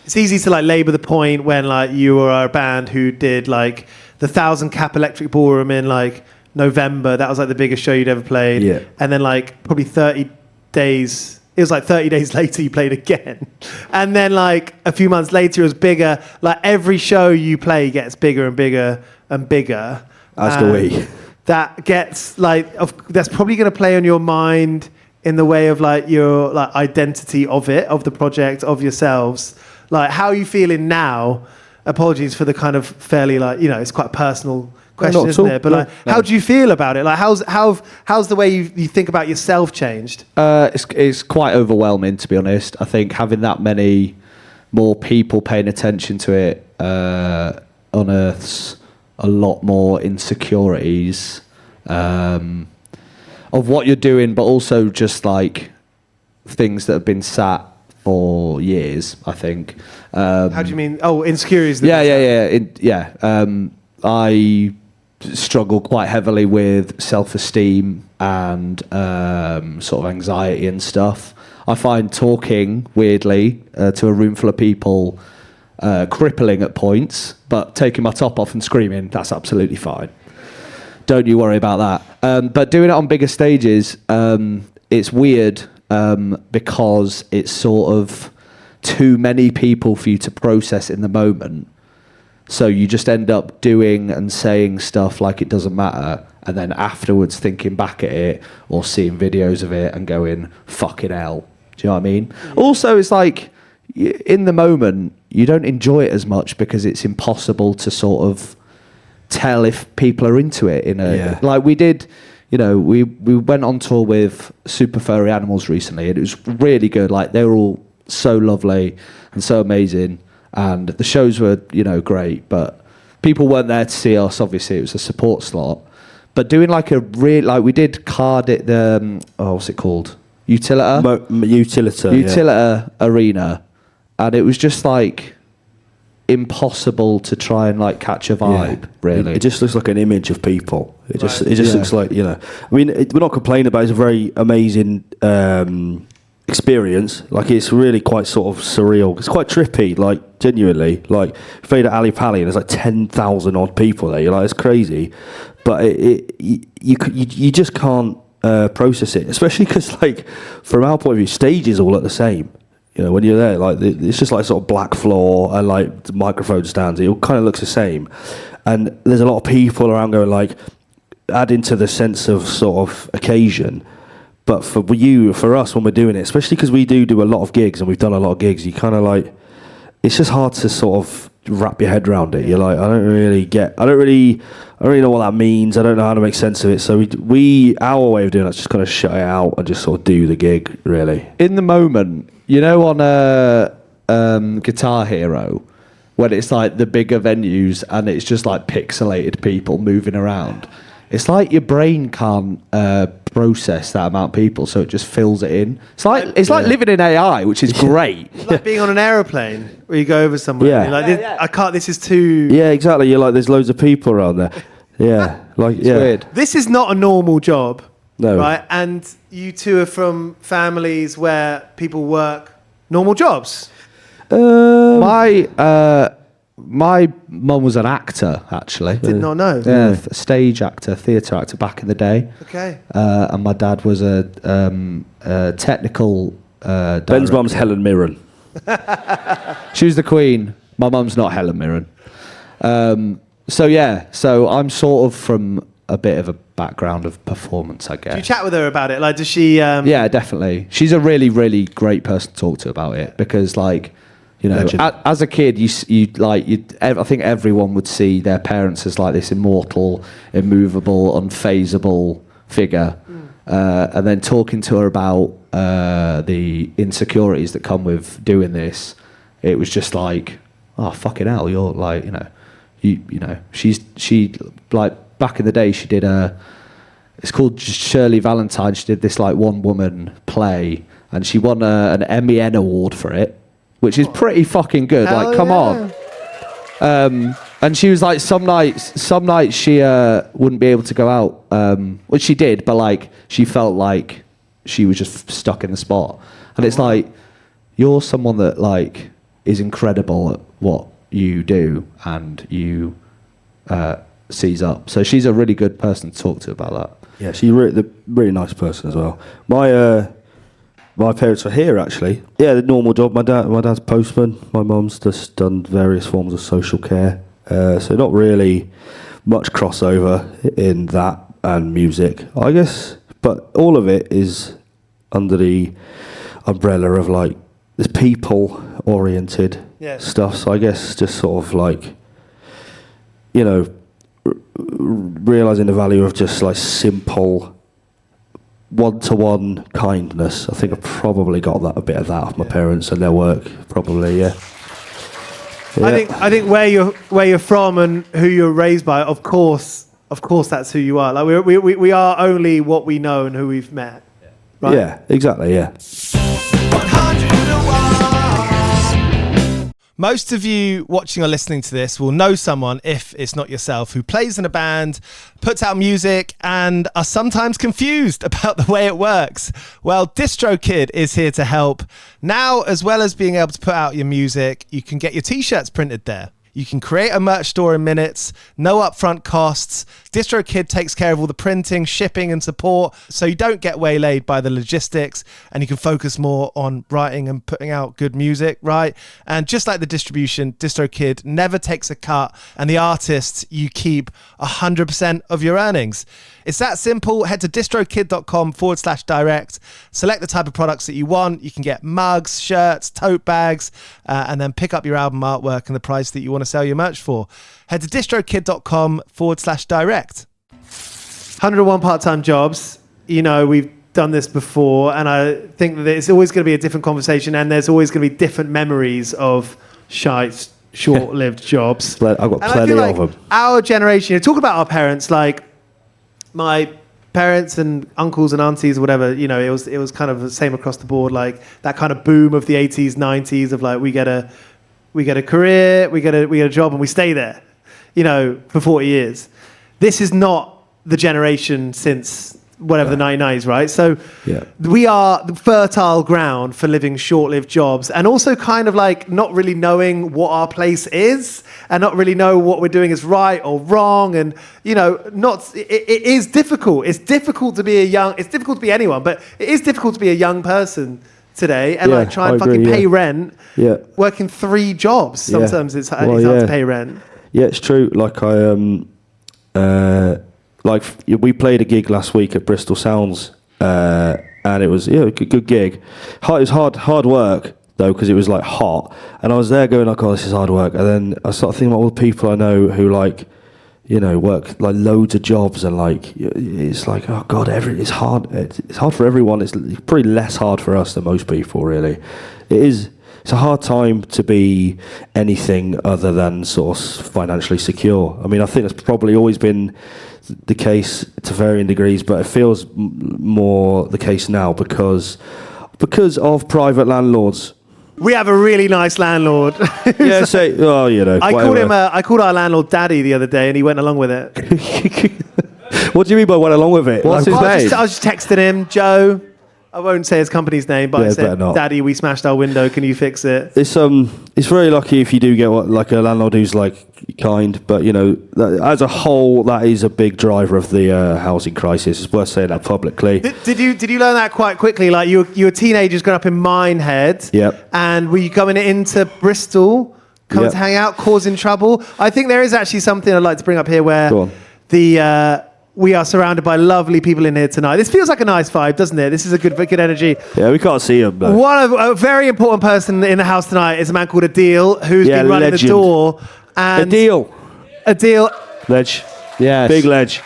it's easy to like labour the point when like you were a band who did like the 1,000 Cap Electric Ballroom in like November. That was like the biggest show you'd ever played. Yeah. And then like probably 30 days. It was like 30 days later you played again. And then like a few months later it was bigger. Like every show you play gets bigger and bigger and bigger. As do we. That gets like, that's probably going to play on your mind in the way of like your like identity of the project, of yourselves. Like how are you feeling now? Apologies for the kind of fairly like, you know, it's quite a personal question, isn't it? But like, how do you feel about it? Like, how's the way you think about yourself changed? It's quite overwhelming, to be honest. I think having that many more people paying attention to it unearths a lot more insecurities of what you're doing, but also just like things that have been sat for years, I think. How do you mean? Oh, insecurities. I struggle quite heavily with self-esteem and sort of anxiety and stuff. I find talking, weirdly, to a room full of people crippling at points, but taking my top off and screaming, that's absolutely fine. Don't you worry about that. But doing it on bigger stages, it's weird because it's sort of too many people for you to process in the moment. So you just end up doing and saying stuff like it doesn't matter, and then afterwards thinking back at it or seeing videos of it and going, fucking hell. Do you know what I mean? Yeah. Also, it's like, in the moment, you don't enjoy it as much because it's impossible to sort of tell if people are into it. Like we did, you know, we went on tour with Super Furry Animals recently, and it was really good. Like, they were all so lovely and so amazing. And the shows were, you know, great, but people weren't there to see us. Obviously, it was a support slot. But doing like we did Cardiff, what's it called? Utilita? Utilita Arena. And it was just like impossible to try and like catch a vibe, really. It just looks like an image of people. It just looks like, you know, I mean, we're not complaining about it. It's a very amazing experience. Like, it's really quite sort of surreal. It's quite trippy, like, genuinely. Like, played at Ali Pali and there's like 10,000 odd people there. You're like, it's crazy, but you just can't process it, especially because, like, from our point of view, stages all look the same. You know, when you're there, like, it's just like sort of black floor and like the microphone stands. It all kind of looks the same, and there's a lot of people around going, like, adding to the sense of sort of occasion. But for us, when we're doing it, especially because we do a lot of gigs and we've done a lot of gigs, you kind of like, it's just hard to sort of wrap your head around it. You're like, I don't really know what that means. I don't know how to make sense of it. So our way of doing it is just kind of shut it out and just sort of do the gig, really. In the moment, you know, on Guitar Hero, when it's like the bigger venues and it's just like pixelated people moving around, it's like your brain can't process that amount of people, so it just fills it in. It's like living in AI, which is great. It's like being on an aeroplane where you go over somewhere. Yeah. And you're like, I can't. This is too. Yeah, exactly. You're like, there's loads of people around there. Yeah, like, it's weird. This is not a normal job. No. Right, and you two are from families where people work normal jobs. My my mum was an actor, actually. Did not know. Yeah, a stage actor, theatre actor back in the day. Okay. And my dad was a technical director. Ben's mum's Helen Mirren. She was the Queen. My mum's not Helen Mirren. So I'm sort of from a bit of a background of performance, I guess. Do you chat with her about it? Like, does she... Yeah, definitely. She's a really, really great person to talk to about it because, like, you know, as a kid, I think everyone would see their parents as like this immortal, immovable, unfazable figure. And then talking to her about the insecurities that come with doing this, it was just like, oh, fucking hell, you're like, you know, she like back in the day, she did it's called Shirley Valentine. She did this like one woman play, and she won an Emmy Award for it, which is pretty fucking good. Hell like, come on. And she was like, some nights she wouldn't be able to go out, which she did, but like she felt like she was just stuck in the spot. And it's like, you're someone that like is incredible at what you do, and you seize up. So she's a really good person to talk to about that. Yeah, she's a really nice person as well. My parents are here, actually. Yeah, the normal job. My dad's postman. My mum's just done various forms of social care. So not really much crossover in that and music, I guess. But all of it is under the umbrella of like this people-oriented stuff. So I guess just sort of like, you know, realising the value of just like simple one-to-one kindness. I think I probably got a bit of that off my parents and their work, probably, yeah. I think where you're from and who you're raised by, of course that's who you are. Like we are only what we know and who we've met. Right? Yeah, exactly, yeah. Most of you watching or listening to this will know someone, if it's not yourself, who plays in a band, puts out music, and are sometimes confused about the way it works. Well, DistroKid is here to help. Now, as well as being able to put out your music, you can get your t-shirts printed there. You can create a merch store in minutes, no upfront costs. DistroKid takes care of all the printing, shipping and support, so you don't get waylaid by the logistics, and you can focus more on writing and putting out good music, right? And just like the distribution, DistroKid never takes a cut, and the artists, you keep 100% of your earnings. It's that simple. Head to distrokid.com/direct. Select the type of products that you want. You can get mugs, shirts, tote bags, and then pick up your album artwork and the price that you want to sell your merch for. Head to distrokid.com/direct. 101 part-time jobs. You know, we've done this before, and I think that it's always going to be a different conversation, and there's always going to be different memories of short-lived jobs. I've got plenty of them. Our generation, talk about our parents, like my parents and uncles and aunties or whatever, you know, it was kind of the same across the board, like that kind of boom of the 80s, 90s of like we get a career, we get a job, and we stay there, you know, for 40 years. This is not the generation since whatever the 1990s, right? So we are the fertile ground for living short-lived jobs, and also kind of like not really knowing what our place is, and not really know what we're doing is right or wrong, and you know, it is difficult. It's difficult to be it's difficult to be anyone, but it is difficult to be a young person today and like try and fucking pay rent. Yeah, working 3 jobs. Sometimes it's hard to pay rent. Yeah, it's true. Like like we played a gig last week at Bristol Sounds, and it was a good gig. It was hard work though, because it was like hot, and I was there going like, oh, this is hard work, and then I started thinking about all the people I know who like, you know, work like loads of jobs, and like it's like, oh god, it's hard. It's hard for everyone. It's probably less hard for us than most people. Really, it's a hard time to be anything other than sort of financially secure. I mean, I think that's probably always been the case to varying degrees, but it feels more the case now because of private landlords. We have a really nice landlord. Yeah, you know. I called our landlord Daddy the other day, and he went along with it. What do you mean by went along with it? What's his name? I was just texting him, Joe. I won't say his company's name, but Yeah, I better said, not. Daddy, we smashed our window. Can you fix it? It's very lucky if you do get like a landlord who's like kind, but you know, as a whole, that is a big driver of the housing crisis. It's worth saying that publicly. Did you learn that quite quickly? Like you were teenagers growing up in Minehead. Yep. And were you coming into Bristol, coming Yep. to hang out, causing trouble? I think there is actually something I'd like to bring up here where Go on. we are surrounded by lovely people in here tonight. This feels like a nice vibe, doesn't it? This is a good energy. Yeah, we can't see him. But A very important person in the house tonight is a man called Adil, who's been running the legend. door. And Adil. Ledge. Yes. Big ledge.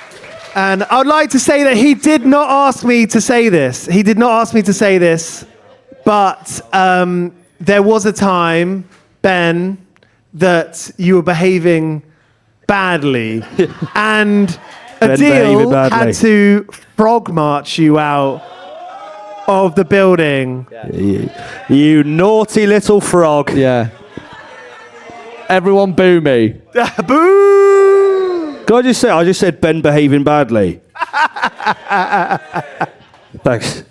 And I'd like to say that he did not ask me to say this. He did not ask me to say this. But there was a time, Ben, that you were behaving badly. And behaving Adil badly. had to frog march you out of the building. You naughty little frog. Yeah. Everyone boo me. Boo! Can I just said Ben behaving badly. Thanks.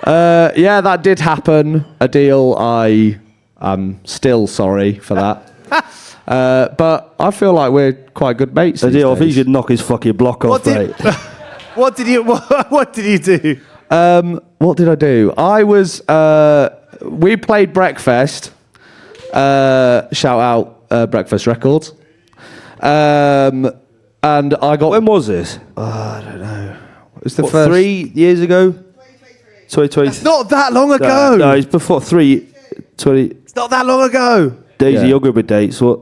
Yeah, that did happen. Adil, I am still sorry for that. But I feel like we're quite good mates. these Adil, I think days. you should knock his fucking block off, mate. What did you do? What did I do? I was. We played Breakfast. Shout out Breakfast Records. And I got. When was this? I don't know. It was the What, first 3 years ago? 2020. It's not that long ago. No, it's before 20. It's not that long ago. Daisy, Yeah. you're good with dates. What?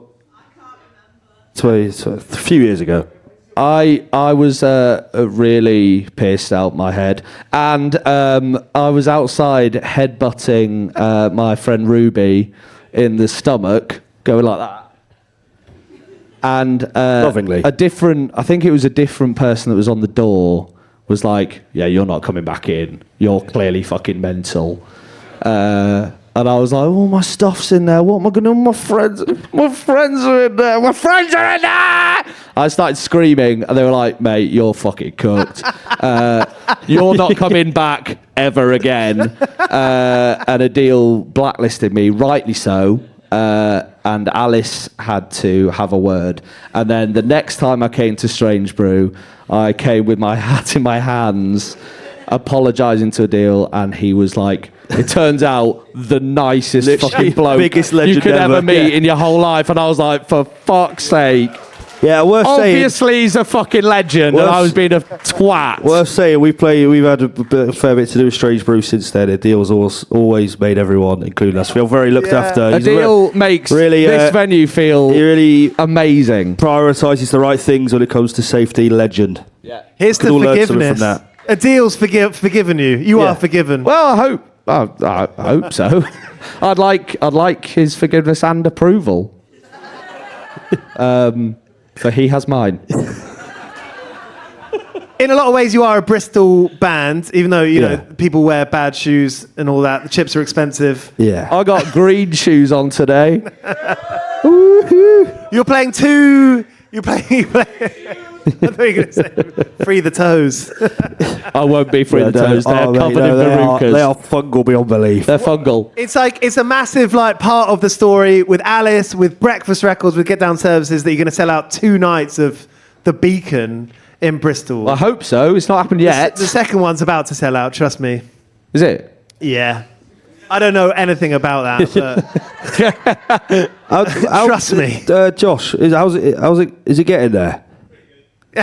20, a few years ago. I was really pissed out my head, and I was outside headbutting my friend Ruby in the stomach, going like that. And Lovingly. I think it was a different person that was on the door, was like, "Yeah, you're not coming back in. You're clearly fucking mental." And I was like, "Oh, my stuff's in there. What am I going to do? My friends are in there. My friends are in there!" I started screaming, and they were like, "Mate, you're fucking cooked. You're not coming back ever again." And Adil blacklisted me, rightly so. And Alice had to have a word. And then the next time I came to Strange Brew, I came with my hat in my hands, apologising to Adil, and he was like, it turns out, the nicest Literally, fucking bloke biggest you legend could ever ever. meet Yeah. in your whole life. And I was like, for fuck's sake. Yeah, worth saying. Obviously, he's a fucking legend, Worth- and I was being a twat. Worth saying, we've had a fair bit to do with Strange Brew since then. Adil's always made everyone, including us, feel very looked after. He's Adil makes really, this venue feel he really amazing. prioritises the right things when it comes to safety. Legend. Here's Could the all learn something forgiveness. from that. Adil's forgiven you. You Yeah. are forgiven. Well, I hope so. I'd like his forgiveness and approval. For he has mine. In a lot of ways, you are a Bristol band, even though you know people wear bad shoes and all that. The chips are expensive. Yeah. I got green shoes on today. You're playing two. You play. I thought you were going to say free the toes. I won't be free the toes. They're mate, covered no, in verrucas. they are fungal beyond belief. They're fungal. It's a massive part of the story with Alice, with Breakfast Records, with Getdown Services that you're going to sell out 2 nights of the Beacon in Bristol. I hope so. It's not happened yet. The second one's about to sell out. Trust me. Is it? Yeah. I don't know anything about that, but trust me. Josh, is it getting there?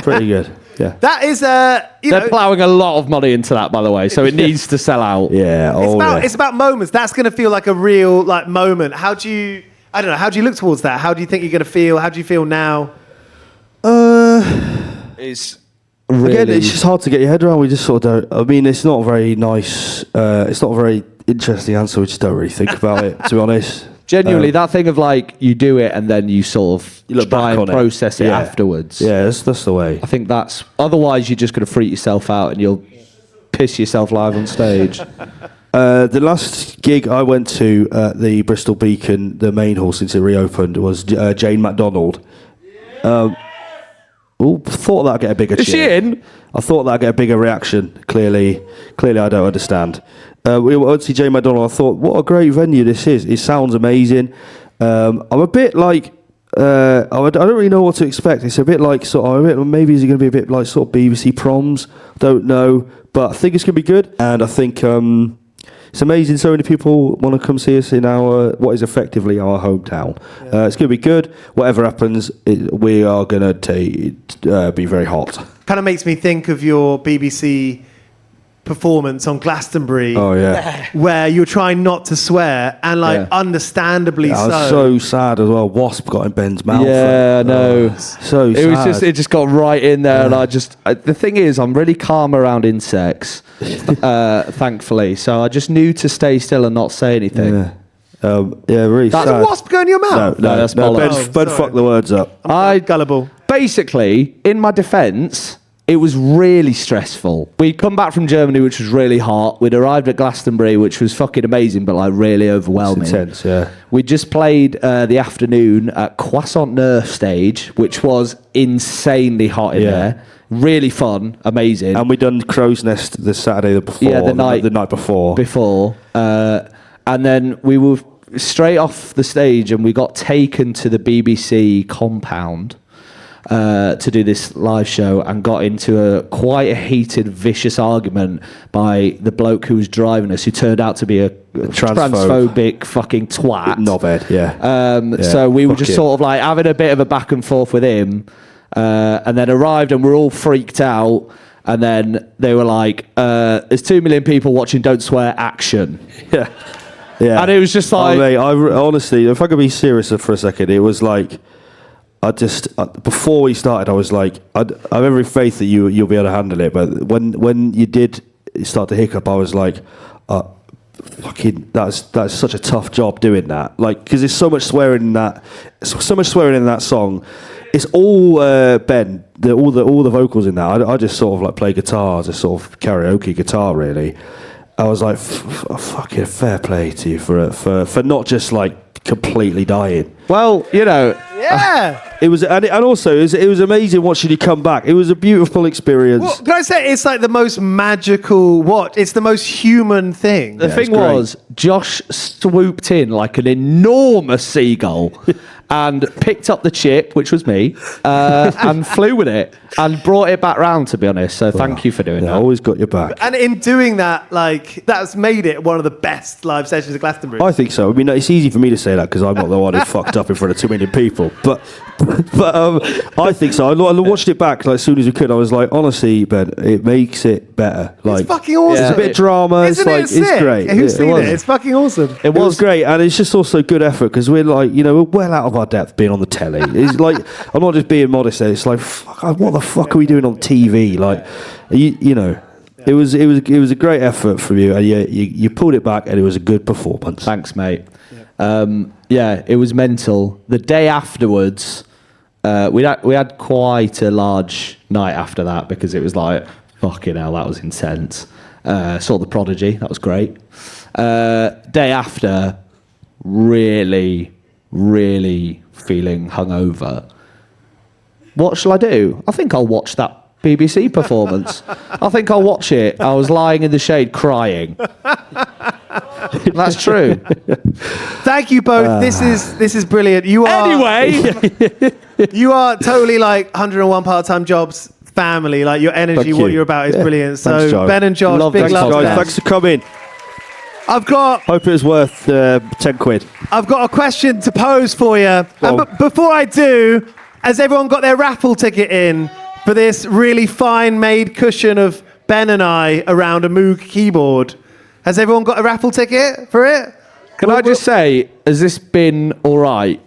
Pretty good. Yeah. That is, They're ploughing a lot of money into that, by the way, so it needs to sell out. Yeah. It's about moments. That's going to feel like a real moment. How do you look towards that? How do you think you're going to feel? How do you feel now? It's Again, it's just hard to get your head around. We just sort of don't. I mean, it's not very nice. It's not a very interesting answer. We just don't really think about it, to be honest. genuinely that thing of you do it and then you sort of look try back and on process it Yeah. afterwards. Yeah, that's the way. I think that's otherwise you're just going to freak yourself out and you'll piss yourself live on stage. The last gig I went to at the Bristol Beacon, the main hall since it reopened, was Jane MacDonald. thought that'd get a bigger cheer. Is she in? I thought that'd get a bigger reaction. Clearly, I don't understand. We went to J McDonald. I thought, what a great venue this is. It sounds amazing. I'm a bit like, I don't really know what to expect. It's a bit like maybe is it going to be a bit like sort of BBC Proms? Don't know, but I think it's going to be good, and I think it's amazing. So many people want to come see us in what is effectively our hometown. It's going to be good. Whatever happens, we are going to be very hot. Kind of makes me think of your BBC performance on Glastonbury. Oh yeah, where you're trying not to swear, and understandably so. I was so sad as well. Wasp got in Ben's mouth. Yeah, no. So sad. It just got right in there, and the thing is, I'm really calm around insects, thankfully. So I just knew to stay still and not say anything. Really sad. Does a wasp go in your mouth? No, that's bollocks. Ben fucked the words up. Gullible. Basically, in my defence, it was really stressful. We'd come back from Germany, which was really hot. We'd arrived at Glastonbury, which was fucking amazing, but really overwhelming. It's intense, yeah. We just played the afternoon at Croissant Neuf stage, which was insanely hot in there. Really fun, amazing. And we'd done Crow's Nest the Saturday before. Yeah, the night before. And then we were straight off the stage, and we got taken to the BBC compound to do this live show, and got into quite a heated, vicious argument by the bloke who was driving us, who turned out to be a transphobic fucking twat. Knobhead, yeah. So we were just sort of having a bit of a back and forth with him, and then arrived, and we're all freaked out. And then they were like, there's 2 million people watching, don't swear, action. Yeah. Yeah. And it was just like... mate, honestly, if I could be serious for a second, it was like... before we started, I was like, I have every faith that you'll be able to handle it. But when you did start to hiccup, I was like, fucking, that's such a tough job doing that. Because there's so much swearing in that, song. It's all Ben, all the vocals in that. I just sort of play guitar, just sort of karaoke guitar, really. I was like, fucking fair play to you for not just completely dying. Well, Yeah. It was, and also it was amazing watching you come back. It was a beautiful experience. Well, can I say it's the most magical It's the most human thing. The thing was, Josh swooped in like an enormous seagull and picked up the chip, which was me, and flew with it and brought it back round, to be honest. So thank you for doing that. I always got your back. And in doing that, that's made it one of the best live sessions at Glastonbury. I think so. I mean, it's easy for me to say that because I'm not the one who fucked up in front of 2 million people. But I think so. I watched it back as soon as we could. I was like, honestly, Ben, it makes it better. It's fucking awesome. There's a bit of drama. Isn't it sick? It's great. Who's seen it? It's fucking awesome. It was great, and it's just also good effort because we're we're well out of our depth being on the telly. It's I'm not just being modest there. It's fuck, what the fuck are we doing on TV? It was a great effort from you, and you pulled it back, and it was a good performance. Thanks, mate. It was mental. The day afterwards, we had quite a large night after that because it was fucking hell, that was intense. Saw The Prodigy, that was great. Day after, really, really feeling hungover. What shall I do? I think I'll watch that BBC performance. I think I'll watch it. I was lying in the shade crying. That's true. Thank you both. This is brilliant. You are Anyway, you are totally 101 part-time jobs family. Your energy, what you're about is brilliant. So thanks, Giles. Ben and Josh, big love. Guys, thanks for coming. Hope it was worth 10 quid. I've got a question to pose for you. And before I do, has everyone got their raffle ticket in for this really fine-made cushion of Ben and I around a Moog keyboard? Has everyone got a raffle ticket for it? Can I just say, has this been all right?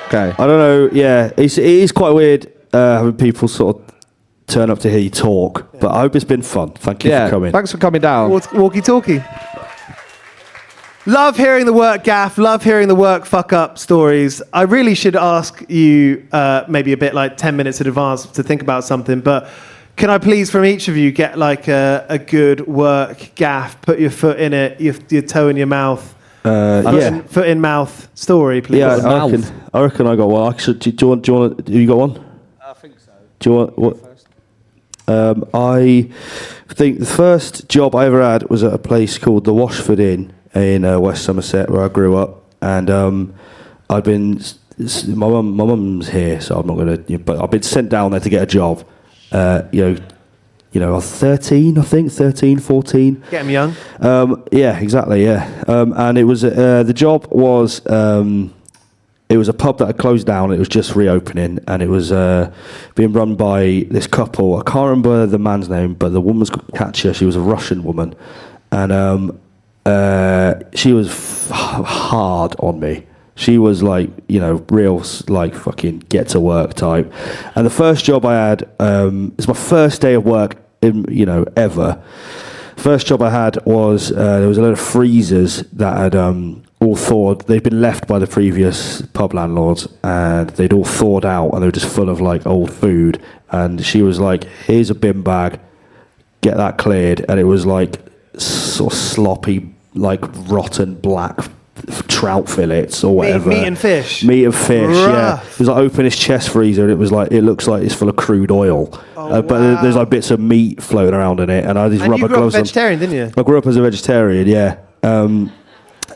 Okay. I don't know. Yeah, it is quite weird having people sort of turn up to hear you talk, but I hope it's been fun. Thank you for coming. Thanks for coming down. Walkie-talkie. Love hearing the work gaff, love hearing the work fuck-up stories. I really should ask you maybe a bit 10 minutes in advance to think about something, but can I please from each of you get a good work gaff, put your foot in it, your toe in your mouth, foot in mouth story, please? Yeah, I reckon I got one. Actually, do you want? You got one? Do you want what? I think the first job I ever had was at a place called the Washford Inn in West Somerset, where I grew up, and I'd been. My mum's here, so I'm not gonna. But I've been sent down there to get a job. I was 13, I think, 13, 14. Get 'em young. Yeah, exactly, yeah. And it was, the job was, it was a pub that had closed down, it was just reopening, and it was being run by this couple. I can't remember the man's name, but the woman's catcher, she was a Russian woman, and she was hard on me. She was like, real, like, fucking get to work type. And the first job I had, it was my first day of work ever. First job I had was, there was a load of freezers that had all thawed. They'd been left by the previous pub landlords, and they'd all thawed out, and they were just full of, like, old food. And she was like, here's a bin bag, get that cleared. And it was, like, sort of sloppy, like, rotten black trout fillets or whatever. Meat and fish. Meat and fish, Rough. yeah. It was like open his chest freezer, and it was like, it looks like it's full of crude oil. But there's like bits of meat floating around in it, and I had these rubber you grew gloves up vegetarian, didn't you? I grew up as a vegetarian, yeah. And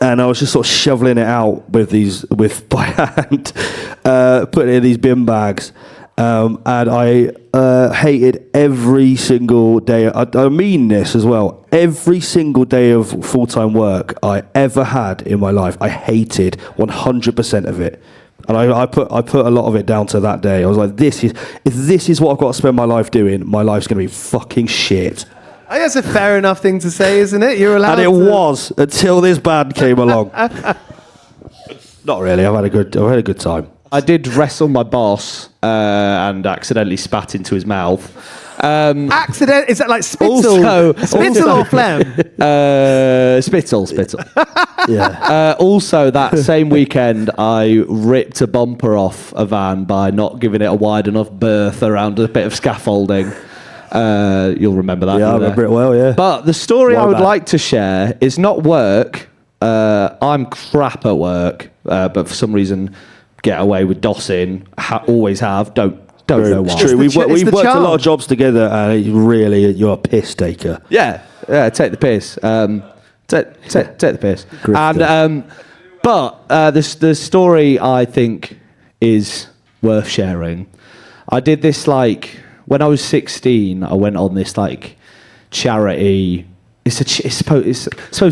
I was just sort of shoveling it out by hand, putting it in these bin bags. And I hated every single day. I mean this as well. Every single day of full-time work I ever had in my life, I hated 100% of it. And I put a lot of it down to that day. I was like, if this is what I've got to spend my life doing, my life's going to be fucking shit. I think that's a fair enough thing to say, isn't it? You're allowed. And it was until this band came along. Not really. I've had a good time. I did wrestle my boss and accidentally spat into his mouth. Accident? Is that like spittle? Spittle or phlegm? Spittle. Yeah. Also, that same weekend, I ripped a bumper off a van by not giving it a wide enough berth around a bit of scaffolding. You'll remember that. Yeah, I remember it well, yeah. But the story I would like to share is not work. I'm crap at work, but for some reason, get away with dossing. Always have. Don't know why. It's true. We've worked a lot of jobs together, and you're a piss taker. Yeah, take the piss. Take the piss. Grifter. And but the story I think is worth sharing. I did this when I was 16. I went on this charity. It's supposed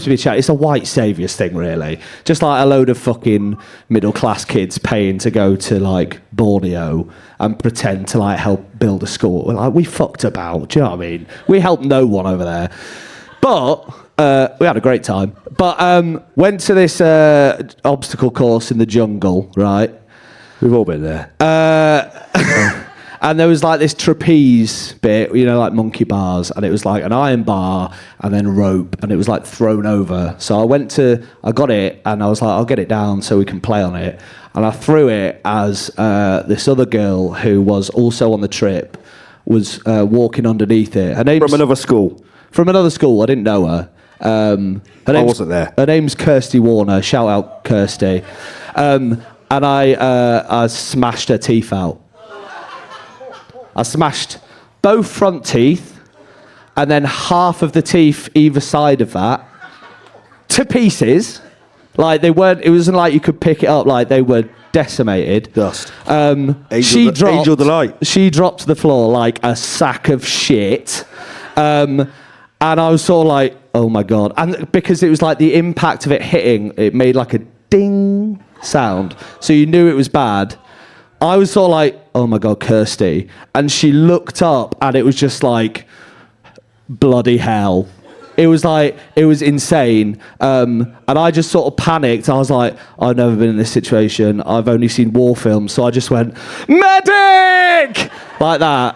to be a charity. It's a white saviours thing, really. Just like a load of fucking middle class kids paying to go to Borneo and pretend to help build a school. We fucked about. Do you know what I mean? We helped no one over there, but we had a great time. But went to this obstacle course in the jungle. Right, we've all been there. And there was this trapeze bit, like monkey bars, and it was an iron bar and then rope, and it was thrown over. So I got it, and I was like, I'll get it down so we can play on it. And I threw it as this other girl who was also on the trip was walking underneath it. Her name's, from another school. From another school. I didn't know her. I wasn't there. Her name's Kirsty Warner. Shout out Kirsty. And I smashed her teeth out. I smashed both front teeth and then half of the teeth either side of that to pieces. They weren't, it wasn't like you could pick it up, they were decimated. Dust. Angel delight. She dropped to the floor like a sack of shit. And I was sort of oh my God. And because it was the impact of it hitting, it made a ding sound. So you knew it was bad. I was sort of oh my God, Kirsty. And she looked up and it was just bloody hell. It was it was insane. And I just sort of panicked. I was I've never been in this situation. I've only seen war films. So I just went, medic! Like that.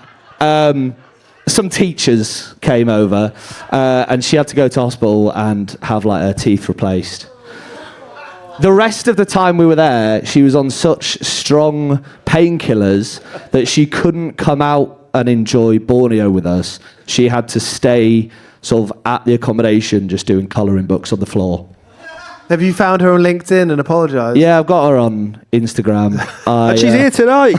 Some teachers came over and she had to go to hospital and have her teeth replaced. The rest of the time we were there, she was on such strong painkillers that she couldn't come out and enjoy Borneo with us. She had to stay sort of at the accommodation just doing colouring books on the floor. Have you found her on LinkedIn and apologised? Yeah, I've got her on Instagram. She's here tonight.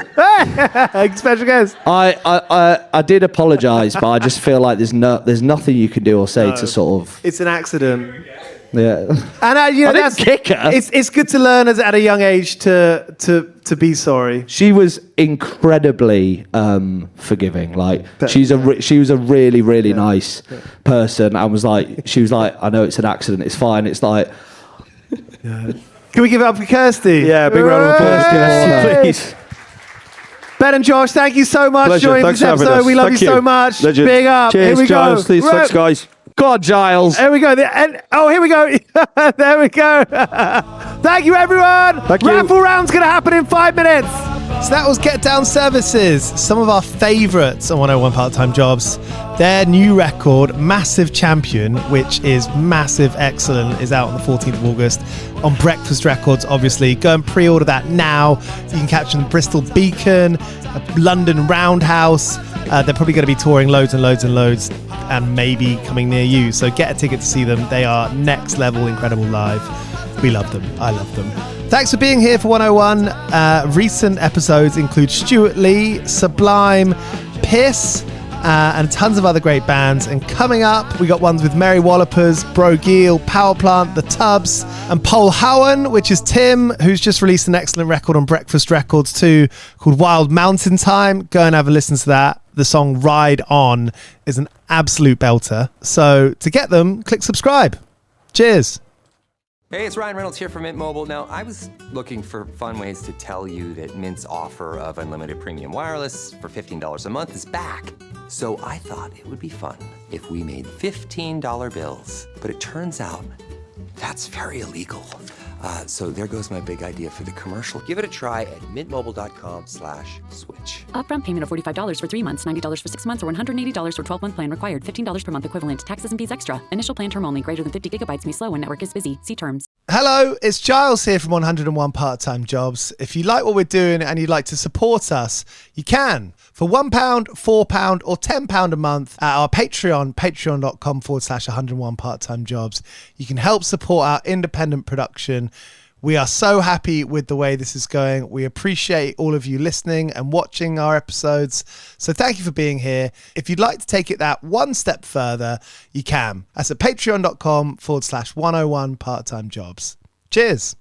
Special guest. I did apologise, but I just feel like there's nothing you can do or say to sort of. It's an accident. Yeah. And I didn't kick her. It's good to learn at a young age to be sorry. She was incredibly forgiving. Like she was a really, really nice person. I was like, she was like, I know it's an accident. It's fine. It's like. Can we give it up for Kirsty? Yeah, big round of applause, Kirsty, please. Ben and Josh, thank you so much for Pleasure. joining Thanks this for having episode. us. We love Thank you so you. much. Legend. Big up. Cheers, Here we Giles. go. Please, thanks, guys. Go on, Giles. Here we go. Here we go. There we go. Thank you, everyone. Thank you. Raffle round's going to happen in 5 minutes. So that was Getdown Services, some of our favourites on 101 Part-Time Jobs. Their new record, Massive Champion, which is massive, excellent, is out on the 14th of August on Breakfast Records, obviously. Go and pre-order that now. You can catch them in Bristol Beacon, London Roundhouse. They're probably going to be touring loads and loads and loads and maybe coming near you. So get a ticket to see them. They are next level, incredible live. We love them. I love them. Thanks for being here for 101. Recent episodes include Stuart Lee, Sublime, Piss, and tons of other great bands. And coming up, we got ones with Mary Wallopers, Bro Giel, Power Plant, The Tubs, and Paul Howan, which is Tim, who's just released an excellent record on Breakfast Records too, called Wild Mountain Time. Go and have a listen to that. The song Ride On is an absolute belter. So to get them, click subscribe. Cheers. Hey, it's Ryan Reynolds here from Mint Mobile. Now, I was looking for fun ways to tell you that Mint's offer of unlimited premium wireless for $15 a month is back. So I thought it would be fun if we made $15 bills. But it turns out that's very illegal. So there goes my big idea for the commercial. Give it a try at mintmobile.com/switch. Upfront payment of $45 for 3 months, $90 for 6 months, or $180 for 12-month plan required. $15 per month equivalent. Taxes and fees extra. Initial plan term only. Greater than 50 gigabytes may slow when network is busy. See terms. Hello, it's Giles here from 101 Part-Time Jobs. If you like what we're doing and you'd like to support us, you can. For £1, £4 or £10 a month at our Patreon, patreon.com/101 Part-Time Jobs. You can help support our independent production. We are so happy with the way this is going. We appreciate all of you listening and watching our episodes. So thank you for being here. If you'd like to take it that one step further, you can. That's at patreon.com/101 Part-Time Jobs. Cheers.